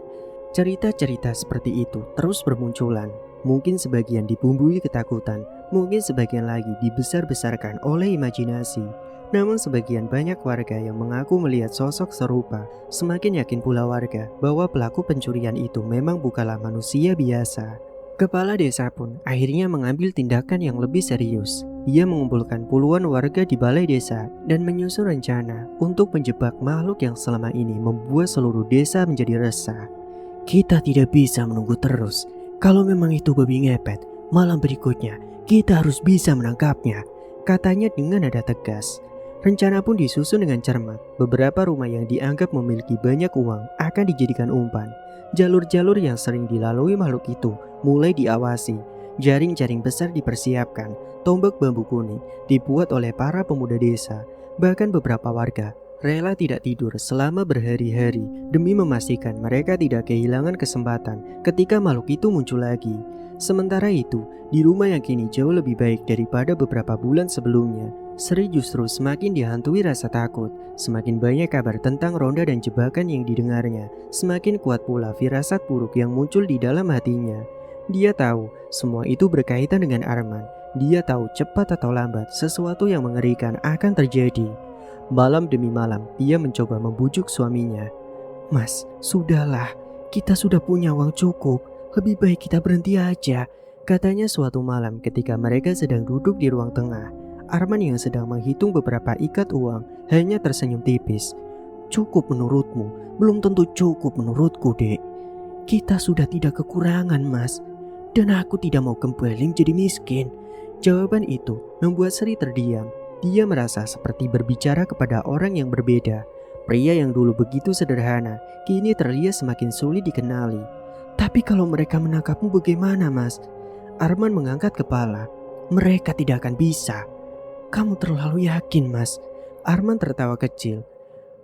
Cerita-cerita seperti itu terus bermunculan. Mungkin sebagian dibumbui ketakutan, mungkin sebagian lagi dibesar-besarkan oleh imajinasi. Namun sebagian banyak warga yang mengaku melihat sosok serupa. Semakin yakin pula warga bahwa pelaku pencurian itu memang bukanlah manusia biasa. Kepala desa pun akhirnya mengambil tindakan yang lebih serius. Ia mengumpulkan puluhan warga di balai desa dan menyusun rencana untuk menjebak makhluk yang selama ini membuat seluruh desa menjadi resah. Kita tidak bisa menunggu terus. Kalau memang itu babi ngepet, malam berikutnya kita harus bisa menangkapnya, katanya dengan nada tegas. Rencana pun disusun dengan cermat. Beberapa rumah yang dianggap memiliki banyak uang akan dijadikan umpan. Jalur-jalur yang sering dilalui makhluk itu mulai diawasi. Jaring-jaring besar dipersiapkan. Tombak bambu kuning dibuat oleh para pemuda desa. Bahkan beberapa warga rela tidak tidur selama berhari-hari demi memastikan mereka tidak kehilangan kesempatan ketika makhluk itu muncul lagi. Sementara itu, di rumah yang kini jauh lebih baik daripada beberapa bulan sebelumnya, Sri justru semakin dihantui rasa takut. Semakin banyak kabar tentang ronda dan jebakan yang didengarnya, semakin kuat pula firasat buruk yang muncul di dalam hatinya. Dia tahu semua itu berkaitan dengan Arman. Dia tahu cepat atau lambat sesuatu yang mengerikan akan terjadi. Malam demi malam, ia mencoba membujuk suaminya. "Mas, sudahlah, kita sudah punya uang cukup. Lebih baik kita berhenti aja," katanya suatu malam ketika mereka sedang duduk di ruang tengah. Arman yang sedang menghitung beberapa ikat uang hanya tersenyum tipis. "Cukup menurutmu, belum tentu cukup menurutku, Dek. Kita sudah tidak kekurangan, Mas. Dan aku tidak mau kembali menjadi miskin." Jawaban itu membuat Sri terdiam. Dia merasa seperti berbicara kepada orang yang berbeda. Pria yang dulu begitu sederhana, kini terlihat semakin sulit dikenali. "Tapi kalau mereka menangkapmu bagaimana, Mas?" Arman mengangkat kepala. "Mereka tidak akan bisa." "Kamu terlalu yakin, Mas." Arman tertawa kecil.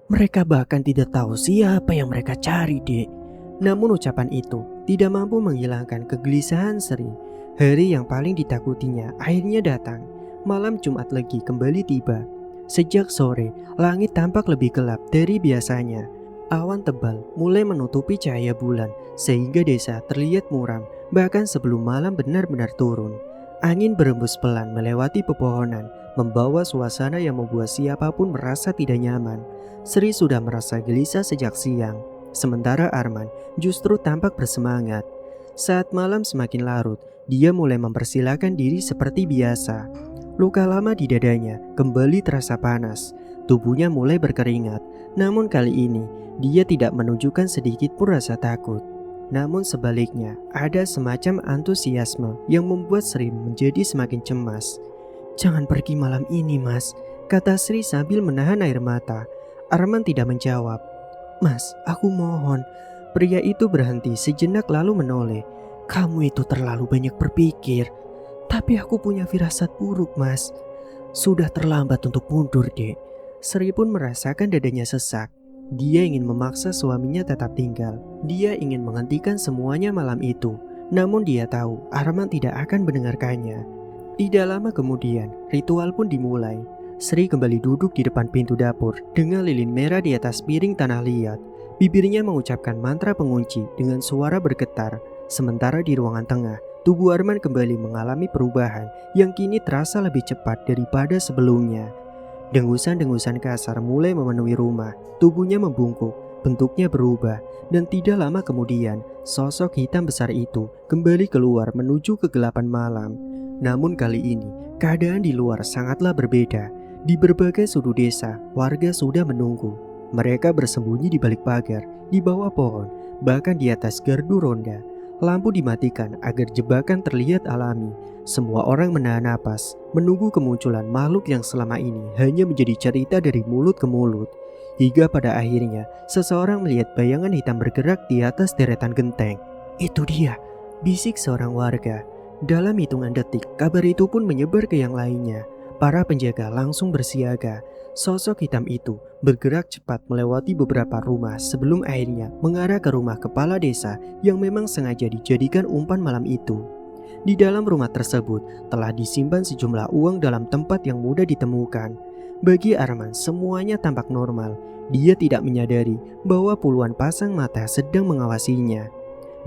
"Mereka bahkan tidak tahu siapa yang mereka cari, Dek." Namun ucapan itu tidak mampu menghilangkan kegelisahan Sri. Hari yang paling ditakutinya akhirnya datang. Malam Jumat Legi kembali tiba. Sejak sore, langit tampak lebih gelap dari biasanya. Awan tebal mulai menutupi cahaya bulan sehingga desa terlihat muram bahkan sebelum malam benar-benar turun. Angin berembus pelan melewati pepohonan, membawa suasana yang membuat siapapun merasa tidak nyaman. Sri sudah merasa gelisah sejak siang, sementara Arman justru tampak bersemangat. Saat malam semakin larut, dia mulai mempersilahkan diri seperti biasa. Luka lama di dadanya kembali terasa panas. Tubuhnya mulai berkeringat. Namun kali ini dia tidak menunjukkan sedikit pun rasa takut. Namun sebaliknya ada semacam antusiasme yang membuat Sri menjadi semakin cemas. "Jangan pergi malam ini, Mas," kata Sri sambil menahan air mata. Arman tidak menjawab. "Mas, aku mohon." Pria itu berhenti sejenak lalu menoleh. "Kamu itu terlalu banyak berpikir." "Tapi aku punya firasat buruk, Mas." "Sudah terlambat untuk mundur, Dek." Sri pun merasakan dadanya sesak. Dia ingin memaksa suaminya tetap tinggal. Dia ingin menghentikan semuanya malam itu. Namun dia tahu Arman tidak akan mendengarkannya. Tidak lama kemudian, ritual pun dimulai. Sri kembali duduk di depan pintu dapur dengan lilin merah di atas piring tanah liat. Bibirnya mengucapkan mantra pengunci dengan suara bergetar. Sementara di ruangan tengah, tubuh Arman kembali mengalami perubahan yang kini terasa lebih cepat daripada sebelumnya. Dengusan-dengusan kasar mulai memenuhi rumah. Tubuhnya membungkuk, bentuknya berubah, dan tidak lama kemudian sosok hitam besar itu kembali keluar menuju kegelapan malam. Namun kali ini keadaan di luar sangatlah berbeda. Di berbagai sudut desa, warga sudah menunggu. Mereka bersembunyi di balik pagar, di bawah pohon, bahkan di atas gardu ronda. Lampu dimatikan agar jebakan terlihat alami. Semua orang menahan napas, menunggu kemunculan makhluk yang selama ini hanya menjadi cerita dari mulut ke mulut. Hingga pada akhirnya, seseorang melihat bayangan hitam bergerak di atas deretan genteng. "Itu dia," bisik seorang warga. Dalam hitungan detik, kabar itu pun menyebar ke yang lainnya. Para penjaga langsung bersiaga. Sosok hitam itu bergerak cepat melewati beberapa rumah sebelum akhirnya mengarah ke rumah kepala desa yang memang sengaja dijadikan umpan malam itu. Di dalam rumah tersebut telah disimpan sejumlah uang dalam tempat yang mudah ditemukan. Bagi Arman semuanya tampak normal. Dia tidak menyadari bahwa puluhan pasang mata sedang mengawasinya.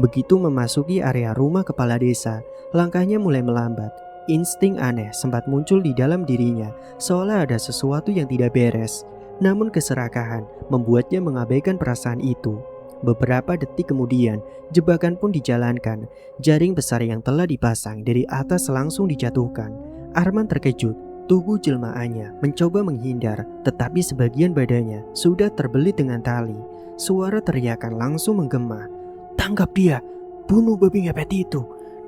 Begitu memasuki area rumah kepala desa, langkahnya mulai melambat. Insting aneh sempat muncul di dalam dirinya, seolah ada sesuatu yang tidak beres. Namun keserakahan membuatnya mengabaikan perasaan itu. Beberapa detik kemudian, jebakan pun dijalankan. Jaring besar yang telah dipasang dari atas langsung dijatuhkan. Arman terkejut. Tubuh jelmaannya mencoba menghindar, tetapi sebagian badannya sudah terbelit dengan tali. Suara teriakan langsung menggema. "Tangkap dia! Bunuh babi ngepet itu!"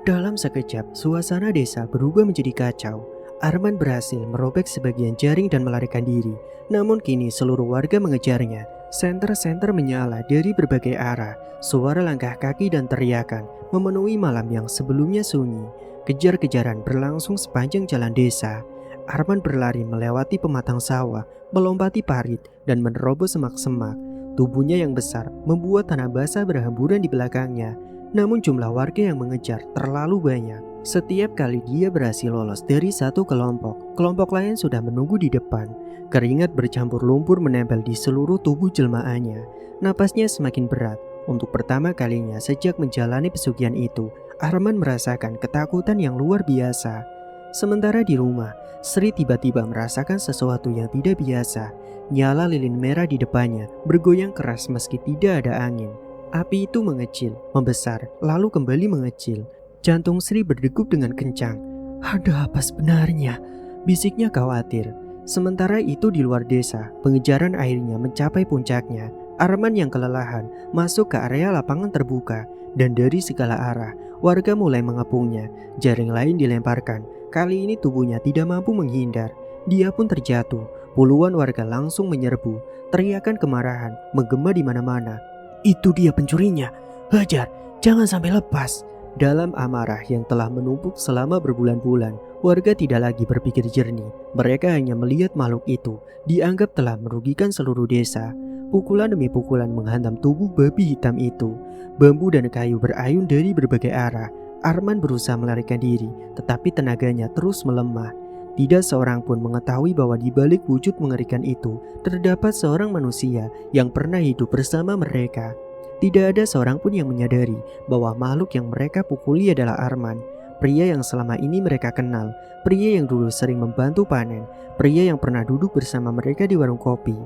Dalam sekejap, suasana desa berubah menjadi kacau. Arman berhasil merobek sebagian jaring dan melarikan diri. Namun kini seluruh warga mengejarnya. Senter-senter menyala dari berbagai arah. Suara langkah kaki dan teriakan memenuhi malam yang sebelumnya sunyi. Kejar-kejaran berlangsung sepanjang jalan desa. Arman berlari melewati pematang sawah, melompati parit, dan menerobos semak-semak. Tubuhnya yang besar membuat tanah basah berhamburan di belakangnya. Namun jumlah warga yang mengejar terlalu banyak. Setiap kali dia berhasil lolos dari satu kelompok, kelompok lain sudah menunggu di depan. Keringat bercampur lumpur menempel di seluruh tubuh jelmaannya. Napasnya semakin berat. Untuk pertama kalinya sejak menjalani pesugihan itu, Arman merasakan ketakutan yang luar biasa. Sementara di rumah, Sri tiba-tiba merasakan sesuatu yang tidak biasa. Nyala lilin merah di depannya bergoyang keras meski tidak ada angin. Api itu mengecil, membesar, lalu kembali mengecil. Jantung Sri berdegup dengan kencang. Ada apa sebenarnya? Bisiknya khawatir. Sementara itu di luar desa, pengejaran akhirnya mencapai puncaknya. Arman yang kelelahan masuk ke area lapangan terbuka. Dan dari segala arah, warga mulai mengepungnya. Jaring lain dilemparkan. Kali ini tubuhnya tidak mampu menghindar. Dia pun terjatuh. Puluhan warga langsung menyerbu. Teriakan kemarahan menggema di mana-mana. Itu dia pencurinya. Hajar, jangan sampai lepas. Dalam amarah yang telah menumpuk selama berbulan-bulan, warga tidak lagi berpikir jernih. Mereka hanya melihat makhluk itu dianggap telah merugikan seluruh desa. Pukulan demi pukulan menghantam tubuh babi hitam itu. Bambu dan kayu berayun dari berbagai arah. Arman berusaha melarikan diri, tetapi tenaganya terus melemah. Tidak seorang pun mengetahui bahwa di balik wujud mengerikan itu terdapat seorang manusia yang pernah hidup bersama mereka. Tidak ada seorang pun yang menyadari bahwa makhluk yang mereka pukuli adalah Arman. Pria yang selama ini mereka kenal, pria yang dulu sering membantu panen, pria yang pernah duduk bersama mereka di warung kopi.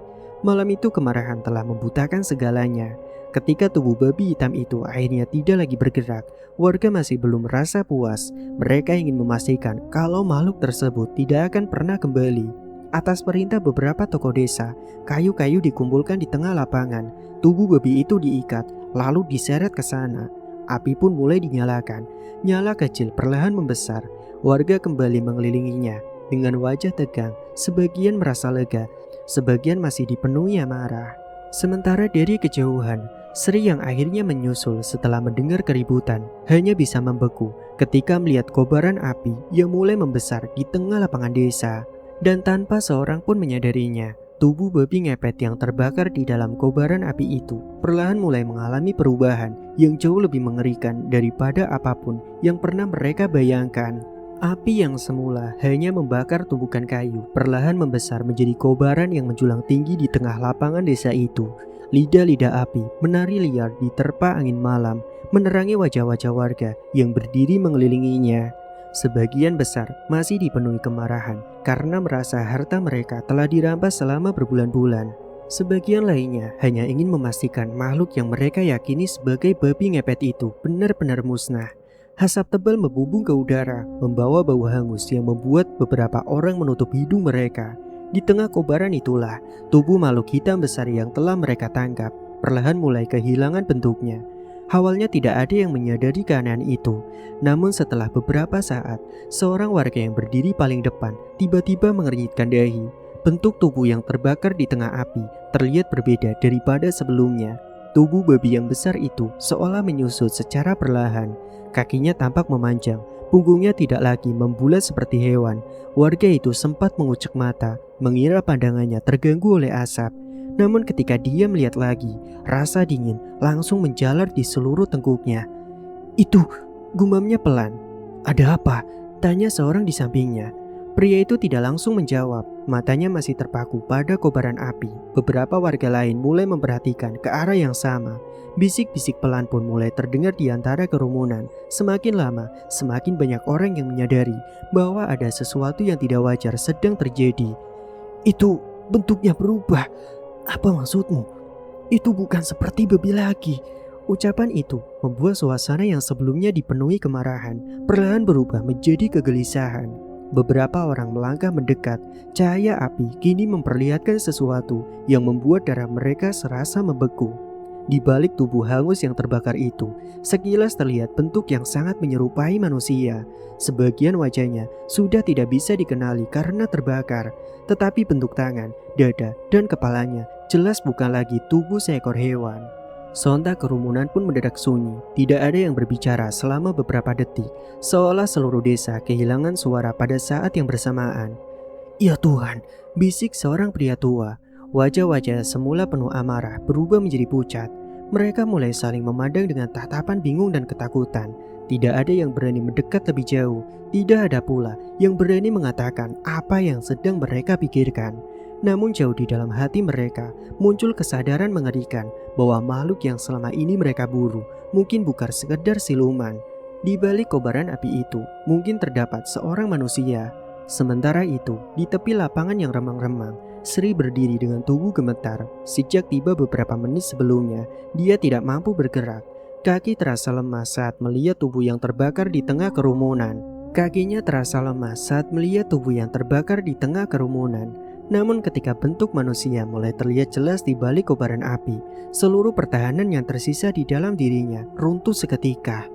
Malam itu kemarahan telah membutakan segalanya. Ketika tubuh babi hitam itu akhirnya tidak lagi bergerak, warga masih belum merasa puas. Mereka ingin memastikan kalau makhluk tersebut tidak akan pernah kembali. Atas perintah beberapa tokoh desa, kayu-kayu dikumpulkan di tengah lapangan. Tubuh babi itu diikat, lalu diseret ke sana. Api pun mulai dinyalakan. Nyala kecil perlahan membesar. Warga kembali mengelilinginya. Dengan wajah tegang, sebagian merasa lega, sebagian masih dipenuhi amarah. Sementara dari kejauhan, Sri yang akhirnya menyusul setelah mendengar keributan hanya bisa membeku ketika melihat kobaran api yang mulai membesar di tengah lapangan desa. Dan tanpa seorang pun menyadarinya, tubuh babi ngepet yang terbakar di dalam kobaran api itu perlahan mulai mengalami perubahan yang jauh lebih mengerikan daripada apapun yang pernah mereka bayangkan. Api yang semula hanya membakar tumpukan kayu perlahan membesar menjadi kobaran yang menjulang tinggi di tengah lapangan desa itu. Lidah-lidah api menari liar di terpa angin malam, menerangi wajah-wajah warga yang berdiri mengelilinginya. Sebagian besar masih dipenuhi kemarahan karena merasa harta mereka telah dirampas selama berbulan-bulan. Sebagian lainnya hanya ingin memastikan makhluk yang mereka yakini sebagai babi ngepet itu benar-benar musnah. Asap tebal membubung ke udara, membawa bau hangus yang membuat beberapa orang menutup hidung mereka. Di tengah kobaran itulah, tubuh makhluk hitam besar yang telah mereka tangkap perlahan mulai kehilangan bentuknya. Awalnya tidak ada yang menyadari keanehan itu. Namun setelah beberapa saat, seorang warga yang berdiri paling depan tiba-tiba mengernyitkan dahi. Bentuk tubuh yang terbakar di tengah api terlihat berbeda daripada sebelumnya. Tubuh babi yang besar itu seolah menyusut secara perlahan. Kakinya tampak memanjang, punggungnya tidak lagi membulat seperti hewan. Warga itu sempat mengucek mata, mengira pandangannya terganggu oleh asap. Namun ketika dia melihat lagi, rasa dingin langsung menjalar di seluruh tengkuknya. Itu, gumamnya pelan. Ada apa? Tanya seorang di sampingnya. Pria itu tidak langsung menjawab, matanya masih terpaku pada kobaran api. Beberapa warga lain mulai memperhatikan ke arah yang sama. Bisik-bisik pelan pun mulai terdengar di antara kerumunan. Semakin lama, semakin banyak orang yang menyadari bahwa ada sesuatu yang tidak wajar sedang terjadi. Itu bentuknya berubah. Apa maksudmu? Itu bukan seperti babi lagi. Ucapan itu membuat suasana yang sebelumnya dipenuhi kemarahan perlahan berubah menjadi kegelisahan. Beberapa orang melangkah mendekat. Cahaya api kini memperlihatkan sesuatu yang membuat darah mereka serasa membeku. Di balik tubuh hangus yang terbakar itu, sekilas terlihat bentuk yang sangat menyerupai manusia. Sebagian wajahnya sudah tidak bisa dikenali karena terbakar, tetapi bentuk tangan, dada, dan kepalanya jelas bukan lagi tubuh seekor hewan. Sontak kerumunan pun mendadak sunyi. Tidak ada yang berbicara selama beberapa detik, seolah seluruh desa kehilangan suara pada saat yang bersamaan. Ya Tuhan, bisik seorang pria tua. Wajah-wajah semula penuh amarah berubah menjadi pucat. Mereka mulai saling memandang dengan tatapan bingung dan ketakutan. Tidak ada yang berani mendekat lebih jauh. Tidak ada pula yang berani mengatakan apa yang sedang mereka pikirkan. Namun jauh di dalam hati mereka muncul kesadaran mengerikan bahwa makhluk yang selama ini mereka buru mungkin bukan sekedar siluman. Di balik kobaran api itu mungkin terdapat seorang manusia. Sementara itu, di tepi lapangan yang remang-remang, Sri berdiri dengan tubuh gemetar. Sejak tiba beberapa menit sebelumnya, dia tidak mampu bergerak. Kaki terasa lemas saat melihat tubuh yang terbakar di tengah kerumunan. Kakinya terasa lemas saat melihat tubuh yang terbakar di tengah kerumunan. Namun ketika bentuk manusia mulai terlihat jelas di balik kobaran api, seluruh pertahanan yang tersisa di dalam dirinya runtuh seketika.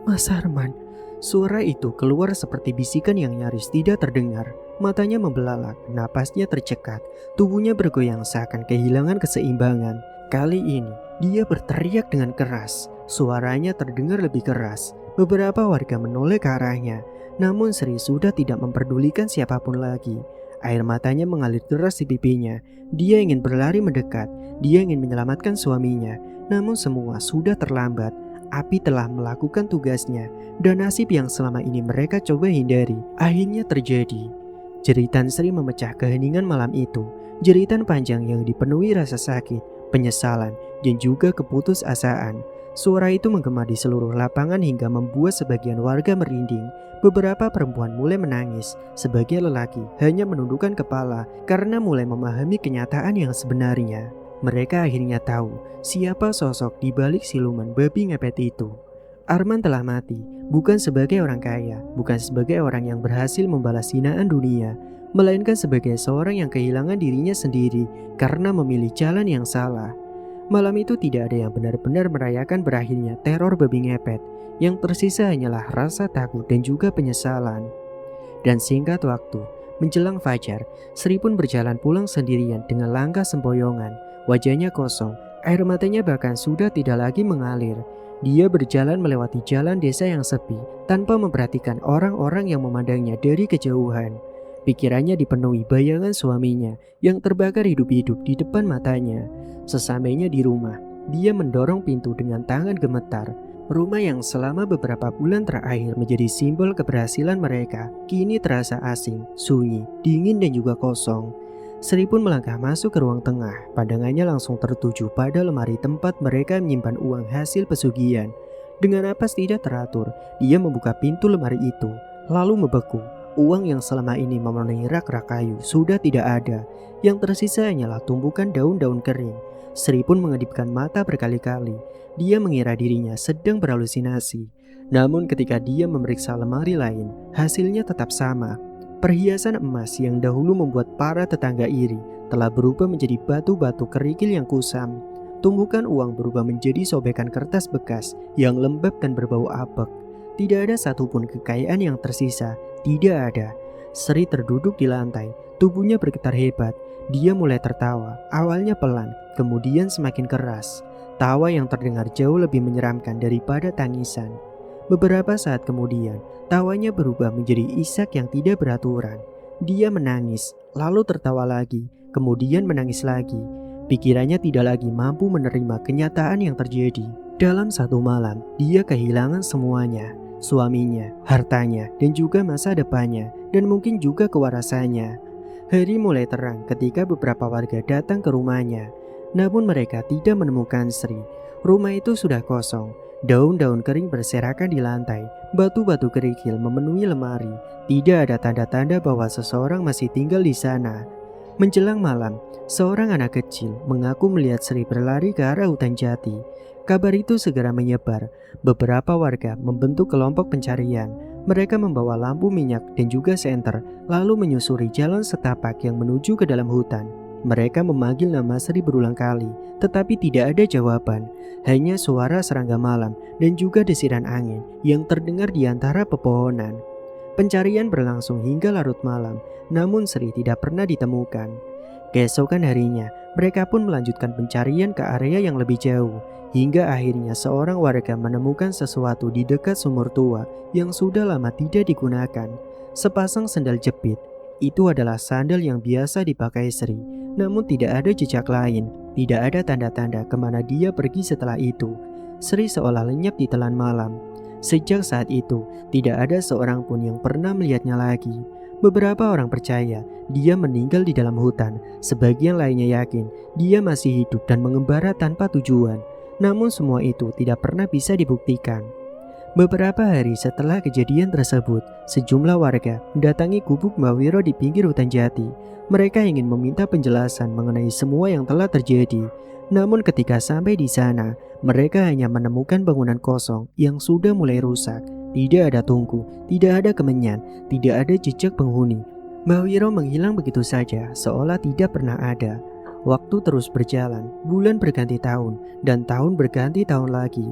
Mas Arman. Suara itu keluar seperti bisikan yang nyaris tidak terdengar. Matanya membelalak, napasnya tercekat, tubuhnya bergoyang seakan kehilangan keseimbangan. Kali ini, dia berteriak dengan keras. Suaranya terdengar lebih keras. Beberapa warga menoleh ke arahnya, namun Sri sudah tidak memperdulikan siapapun lagi. Air matanya mengalir deras di pipinya. Dia ingin berlari mendekat, dia ingin menyelamatkan suaminya, namun semua sudah terlambat. Api telah melakukan tugasnya dan nasib yang selama ini mereka coba hindari akhirnya terjadi. Jeritan Sri memecah keheningan malam itu. Jeritan panjang yang dipenuhi rasa sakit, penyesalan, dan juga keputusasaan. Suara itu menggema di seluruh lapangan hingga membuat sebagian warga merinding. Beberapa perempuan mulai menangis. Sebagian lelaki hanya menundukkan kepala karena mulai memahami kenyataan yang sebenarnya. Mereka akhirnya tahu siapa sosok di balik siluman babi ngepet itu. Arman telah mati, bukan sebagai orang kaya, bukan sebagai orang yang berhasil membalas hinaan dunia, melainkan sebagai seorang yang kehilangan dirinya sendiri karena memilih jalan yang salah. Malam itu tidak ada yang benar-benar merayakan berakhirnya teror babi ngepet. Yang tersisa hanyalah rasa takut dan juga penyesalan. Dan singkat waktu, menjelang fajar, Sri pun berjalan pulang sendirian dengan langkah sempoyongan. Wajahnya kosong, air matanya bahkan sudah tidak lagi mengalir. Dia berjalan melewati jalan desa yang sepi tanpa memperhatikan orang-orang yang memandangnya dari kejauhan. Pikirannya dipenuhi bayangan suaminya yang terbakar hidup-hidup di depan matanya. Sesampainya di rumah, dia mendorong pintu dengan tangan gemetar. Rumah yang selama beberapa bulan terakhir menjadi simbol keberhasilan mereka kini terasa asing, sunyi, dingin dan juga kosong. Sri pun melangkah masuk ke ruang tengah. Pandangannya langsung tertuju pada lemari tempat mereka menyimpan uang hasil pesugihan. Dengan napas tidak teratur, dia membuka pintu lemari itu, lalu membeku. Uang yang selama ini memenuhi rak-rak kayu sudah tidak ada. Yang tersisa hanyalah tumpukan daun-daun kering. Sri pun mengedipkan mata berkali-kali. Dia mengira dirinya sedang berhalusinasi. Namun ketika dia memeriksa lemari lain, hasilnya tetap sama. Perhiasan emas yang dahulu membuat para tetangga iri telah berubah menjadi batu-batu kerikil yang kusam. Tumpukan uang berubah menjadi sobekan kertas bekas yang lembab dan berbau apek. Tidak ada satupun kekayaan yang tersisa, tidak ada. Sri terduduk di lantai, tubuhnya bergetar hebat. Dia mulai tertawa, awalnya pelan, kemudian semakin keras. Tawa yang terdengar jauh lebih menyeramkan daripada tangisan. Beberapa saat kemudian, tawanya berubah menjadi isak yang tidak beraturan. Dia menangis, lalu tertawa lagi, kemudian menangis lagi. Pikirannya tidak lagi mampu menerima kenyataan yang terjadi. Dalam satu malam, dia kehilangan semuanya. Suaminya, hartanya, dan juga masa depannya, dan mungkin juga kewarasannya. Hari mulai terang ketika beberapa warga datang ke rumahnya. Namun mereka tidak menemukan Sri. Rumah itu sudah kosong. Daun-daun kering berserakan di lantai, batu-batu kerikil memenuhi lemari. Tidak ada tanda-tanda bahwa seseorang masih tinggal di sana. Menjelang malam, seorang anak kecil mengaku melihat Sri berlari ke arah hutan jati. Kabar itu segera menyebar. Beberapa warga membentuk kelompok pencarian. Mereka membawa lampu minyak dan juga senter, lalu menyusuri jalan setapak yang menuju ke dalam hutan. Mereka memanggil nama Sri berulang kali, tetapi tidak ada jawaban. Hanya suara serangga malam dan juga desiran angin yang terdengar di antara pepohonan. Pencarian berlangsung hingga larut malam, namun Sri tidak pernah ditemukan. Keesokan harinya, mereka pun melanjutkan pencarian ke area yang lebih jauh, hingga akhirnya seorang warga menemukan sesuatu di dekat sumur tua yang sudah lama tidak digunakan. Sepasang sendal jepit. itu adalah sandal yang biasa dipakai Sri. Namun tidak ada jejak lain, tidak ada tanda-tanda kemana dia pergi setelah itu. Sri seolah lenyap di telan malam. Sejak saat itu, tidak ada seorang pun yang pernah melihatnya lagi. Beberapa orang percaya dia meninggal di dalam hutan. Sebagian lainnya yakin dia masih hidup dan mengembara tanpa tujuan. Namun semua itu tidak pernah bisa dibuktikan. Beberapa hari setelah kejadian tersebut, sejumlah warga mendatangi gubuk Mbak Wiro di pinggir hutan jati. Mereka ingin meminta penjelasan mengenai semua yang telah terjadi. Namun ketika sampai di sana, mereka hanya menemukan bangunan kosong yang sudah mulai rusak. Tidak ada tungku, tidak ada kemenyan, tidak ada jejak penghuni. Mbak Wiro menghilang begitu saja, seolah tidak pernah ada. Waktu terus berjalan, bulan berganti tahun, dan tahun berganti tahun lagi.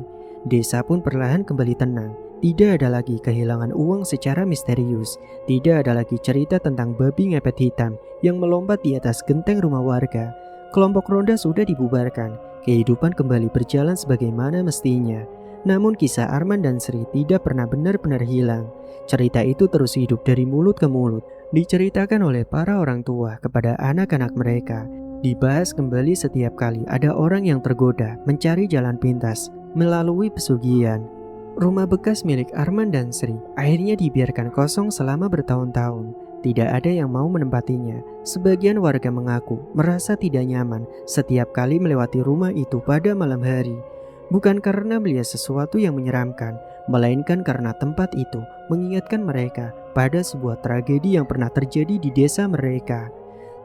Desa pun perlahan kembali tenang. Tidak ada lagi kehilangan uang secara misterius. Tidak ada lagi cerita tentang babi ngepet hitam yang melompat di atas genteng rumah warga. Kelompok ronda sudah dibubarkan. Kehidupan kembali berjalan sebagaimana mestinya. Namun kisah Arman dan Sri tidak pernah benar-benar hilang. Cerita itu terus hidup dari mulut ke mulut. Diceritakan oleh para orang tua kepada anak-anak mereka. Dibahas kembali setiap kali ada orang yang tergoda mencari jalan pintas melalui pesugihan. Rumah bekas milik Arman dan Sri akhirnya dibiarkan kosong selama bertahun-tahun. Tidak ada yang mau menempatinya. Sebagian warga mengaku merasa tidak nyaman setiap kali melewati rumah itu pada malam hari. Bukan karena melihat sesuatu yang menyeramkan, melainkan karena tempat itu mengingatkan mereka pada sebuah tragedi yang pernah terjadi di desa mereka.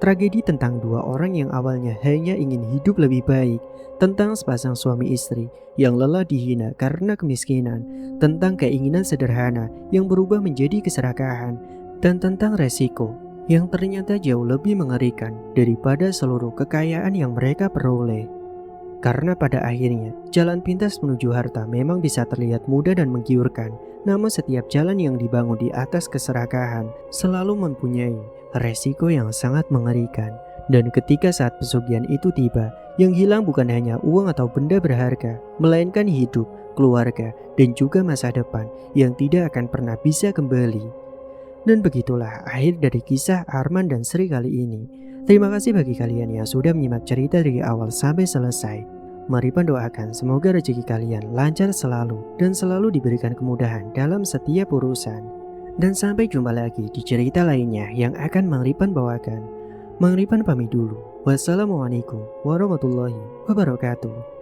Tragedi tentang dua orang yang awalnya hanya ingin hidup lebih baik, tentang sepasang suami istri yang lelah dihina karena kemiskinan, tentang keinginan sederhana yang berubah menjadi keserakahan, dan tentang resiko yang ternyata jauh lebih mengerikan daripada seluruh kekayaan yang mereka peroleh. Karena pada akhirnya, jalan pintas menuju harta memang bisa terlihat mudah dan menggiurkan, namun setiap jalan yang dibangun di atas keserakahan selalu mempunyai resiko yang sangat mengerikan. Dan ketika saat pesugihan itu tiba, yang hilang bukan hanya uang atau benda berharga, melainkan hidup, keluarga, dan juga masa depan yang tidak akan pernah bisa kembali. Dan begitulah akhir dari kisah Arman dan Sri kali ini. Terima kasih bagi kalian yang sudah menyimak cerita dari awal sampai selesai. Mari mendoakan semoga rezeki kalian lancar selalu dan selalu diberikan kemudahan dalam setiap urusan. Dan sampai jumpa lagi di cerita lainnya yang akan Mang Ripan bawakan. Mang Ripan pamit dulu. Wassalamualaikum warahmatullahi wabarakatuh.